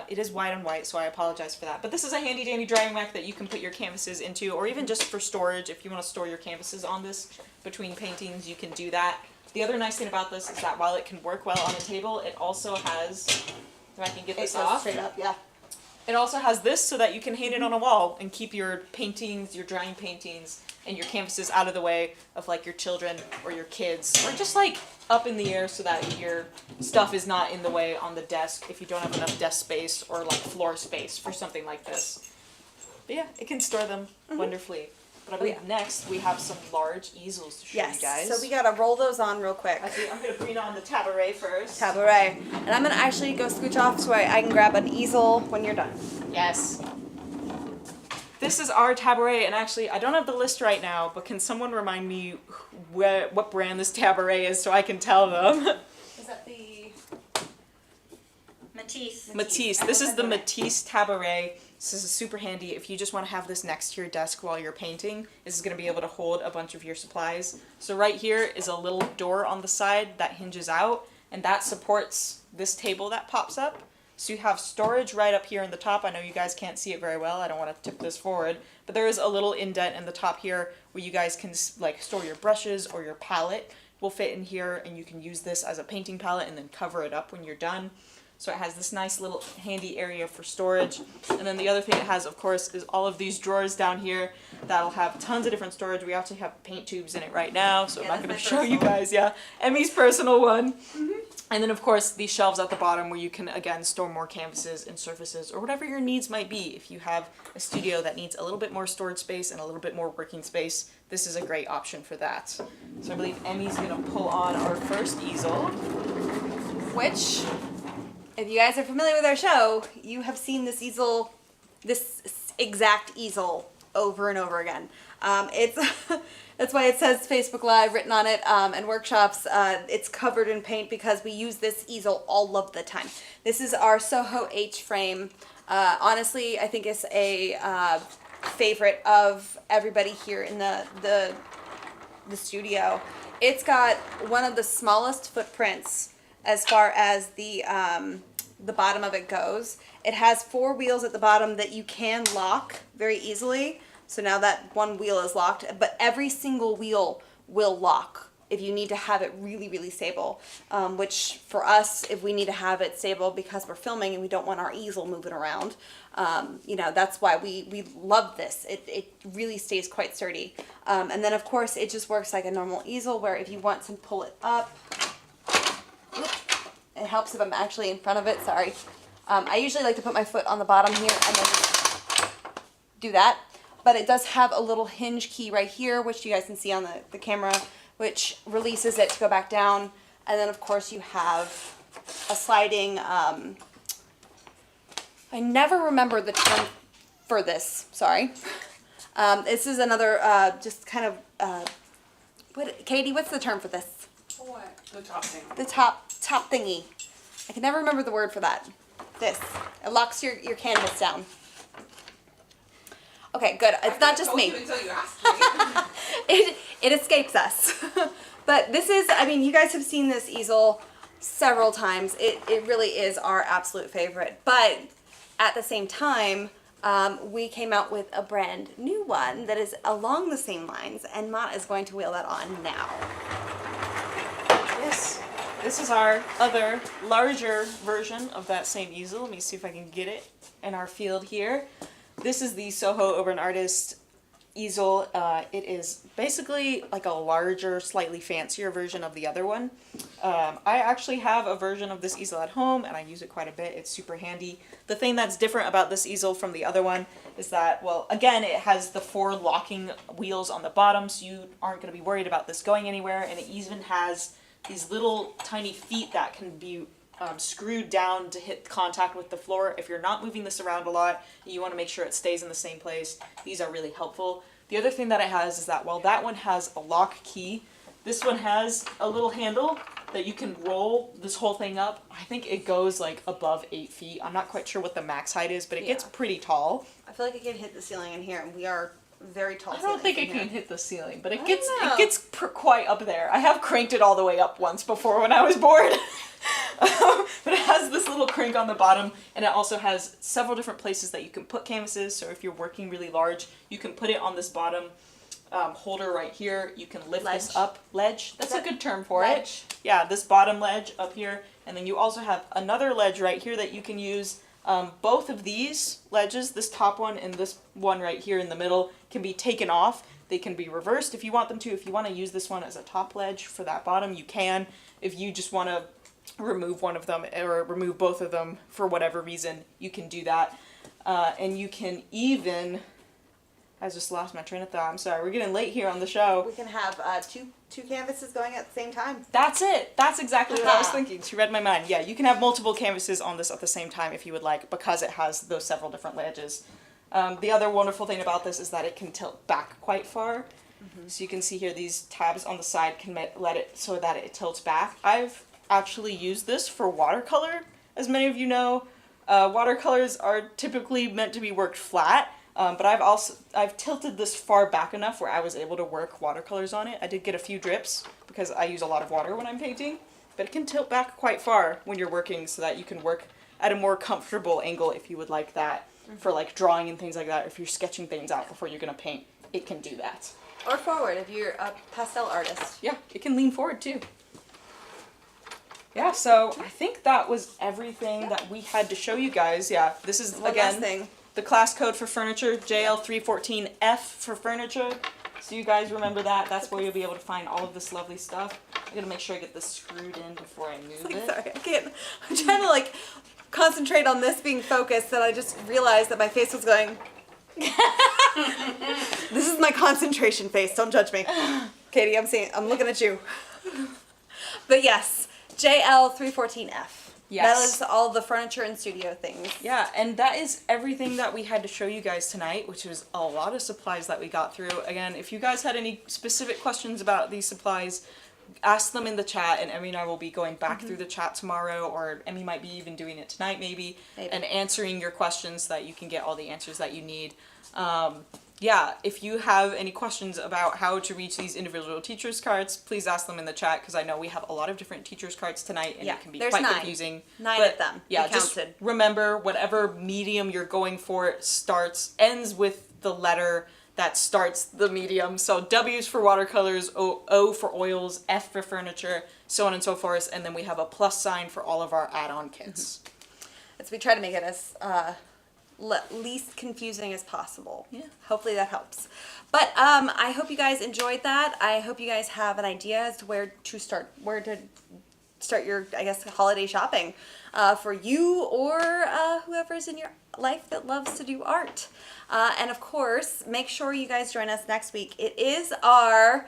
It is white on white, so I apologize for that. But this is a handy dandy drying rack that you can put your canvases into, or even just for storage. If you want to store your canvases on this between paintings, you can do that. The other nice thing about this is that while it can work well on a table, it also has, if I can get this off, straight up, yeah. it also has this so that you can hang it on a wall and keep your paintings, your drying paintings, and your canvases out of the way of like your children or your kids, or just like up in the air so that your stuff is not in the way on the desk if you don't have enough desk space or like floor space for something like this. But yeah, it can store them wonderfully. But I believe next we have some large easels to show you guys. So we gotta roll those on real quick. I think I'm gonna bring on the tabouret first. Tabouret. And I'm gonna actually go scooch off so I can grab an easel when you're done. Yes. This is our tabouret, and actually, I don't have the list right now, but can someone remind me what brand this tabouret is so I can tell them? Is that the Matisse. Matisse. This is the Matisse tabouret. This is super handy if you just want to have this next to your desk while you're painting. This is going to be able to hold a bunch of your supplies. So right here is a little door on the side that hinges out, and that supports this table that pops up. So you have storage right up here in the top. I know you guys can't see it very well. I don't want to tip this forward, but there is a little indent in the top here where you guys can like store your brushes, or your palette will fit in here, and you can use this as a painting palette and then cover it up when you're done. So it has this nice little handy area for storage. And then the other thing it has, of course, is all of these drawers down here that'll have tons of different storage. We actually have paint tubes in it right now, so I'm not going to show you guys. Yeah, Emmy's personal one. And then, of course, these shelves at the bottom where you can, again, store more canvases and surfaces or whatever your needs might be. If you have a studio that needs a little bit more storage space and a little bit more working space, this is a great option for that. So I believe Emmy's going to pull on our first easel. which, if you guys are familiar with our show, you have seen this easel, this exact easel over and over again. It's that's why it says Facebook Live written on it, and workshops. It's covered in paint because we use this easel all of the time. This is our Soho H frame. Honestly, I think it's a favorite of everybody here in the studio. It's got one of the smallest footprints as far as the bottom of it goes. It has 4 wheels at the bottom that you can lock very easily. So now that one wheel is locked, but every single wheel will lock if you need to have it really, really stable. Which for us, if we need to have it stable because we're filming and we don't want our easel moving around, you know, that's why we love this. It really stays quite sturdy. And then of course it just works like a normal easel where if you want to pull it up, it helps if I'm actually in front of it, sorry. I usually like to put my foot on the bottom here and then do that. But it does have a little hinge key right here, which you guys can see on the camera, which releases it to go back down. And then of course you have a sliding, I never remember the term for this, sorry. This is another, just kind of, Katie, what's the term for this? What? The top thing. The top thingy. I can never remember the word for that. This. It locks your canvas down. Okay, good. It's not just me. Until you asked me. It escapes us. But this is, I mean, you guys have seen this easel several times. It really is our absolute favorite. But at the same time, we came out with a brand new one that is along the same lines, and Mott is going to wheel that on now. Yes, this is our other larger version of that same easel. Let me see if I can get it in our field here. This is the Soho Urban Artist easel. It is basically like a larger, slightly fancier version of the other one. I actually have a version of this easel at home and I use it quite a bit. It's super handy. The thing that's different about this easel from the other one is that, well, again, it has the 4 locking wheels on the bottom, so you aren't going to be worried about this going anywhere, and it even has these little tiny feet that can be screwed down to hit contact with the floor. If you're not moving this around a lot and you want to make sure it stays in the same place, these are really helpful. The other thing that it has is that while that one has a lock key, this one has a little handle that you can roll this whole thing up. I think it goes like above 8 feet. I'm not quite sure what the max height is, but it gets pretty tall. I feel like it can hit the ceiling in here, and we are very tall. I don't think it can hit the ceiling, but it gets quite up there. I have cranked it all the way up once before when I was bored. But it has this little crank on the bottom, and it also has several different places that you can put canvases. So if you're working really large, you can put it on this bottom holder right here. You can lift this up. Ledge. That's a good term for it. Yeah, this bottom ledge up here. And then you also have another ledge right here that you can use. Both of these ledges, this top one and this one right here in the middle, can be taken off. They can be reversed if you want them to. If you want to use this one as a top ledge for that bottom, you can. If you just want to remove one of them or remove both of them for whatever reason, you can do that. And you can even... I just lost my train of thought. I'm sorry. We're getting late here on the show. We can have two canvases going at the same time. That's it. That's exactly what I was thinking. She read my mind. Yeah, you can have multiple canvases on this at the same time if you would like, because it has those several different ledges. The other wonderful thing about this is that it can tilt back quite far. So you can see here these tabs on the side can let it so that it tilts back. I've actually used this for watercolor, as many of you know. Watercolors are typically meant to be worked flat. But I've tilted this far back enough where I was able to work watercolors on it. I did get a few drips because I use a lot of water when I'm painting, but it can tilt back quite far when you're working so that you can work at a more comfortable angle if you would like that for like drawing and things like that. If you're sketching things out before you're gonna paint, it can do that. Or forward if you're a pastel artist. Yeah, it can lean forward too. Yeah, so I think that was everything that we had to show you guys. Yeah, this is One last thing. The class code for furniture, JL314F for furniture. So you guys remember that. That's where you'll be able to find all of this lovely stuff. I'm gonna make sure I get this screwed in before I move it. Sorry, I can't. I'm trying to like concentrate on this being focused, and I just realized that my face was going. This is my concentration face. Don't judge me, Katie. I'm looking at you. But yes, JL314F. Yes. That is all the furniture and studio things. Yeah, and that is everything that we had to show you guys tonight, which was a lot of supplies that we got through. Again, if you guys had any specific questions about these supplies, ask them in the chat, and Emmy and I will be going back through the chat tomorrow, or Emmy might be even doing it tonight maybe, and answering your questions so that you can get all the answers that you need. Yeah, if you have any questions about how to reach these individual teachers' cards, please ask them in the chat, because I know we have a lot of different teachers' cards tonight, and it can be quite confusing. Nine of them. Yeah, just remember, whatever medium you're going for ends with the letter that starts the medium. So W's for watercolors, O for oils, F for furniture, so on and so forth, and then we have a plus sign for all of our add-on kits. As we try to make it as least confusing as possible. Yeah. Hopefully that helps. But I hope you guys enjoyed that. I hope you guys have an idea as to where to start your, I guess, holiday shopping for you or whoever's in your life that loves to do art. And of course, make sure you guys join us next week. It is our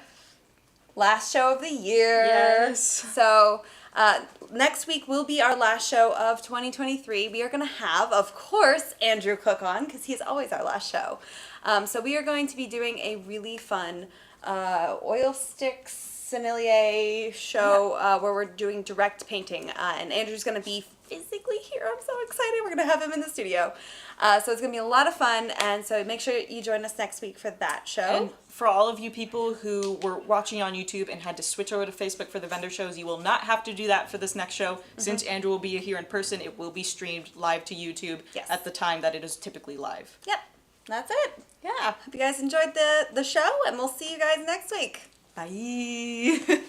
last show of the year. Yes. So next week will be our last show of 2023. We are going to have, of course, Andrew Cook on, because he's always our last show. So we are going to be doing a really fun oil sticks sommelier show where we're doing direct painting. And Andrew's going to be physically here. I'm so excited. We're going to have him in the studio. So it's going to be a lot of fun. And so make sure you join us next week for that show. And for all of you people who were watching on YouTube and had to switch over to Facebook for the vendor shows, you will not have to do that for this next show. Since Andrew will be here in person, it will be streamed live to YouTube at the time that it is typically live. Yep. That's it. Yeah. Hope you guys enjoyed the show, and we'll see you guys next week. Bye.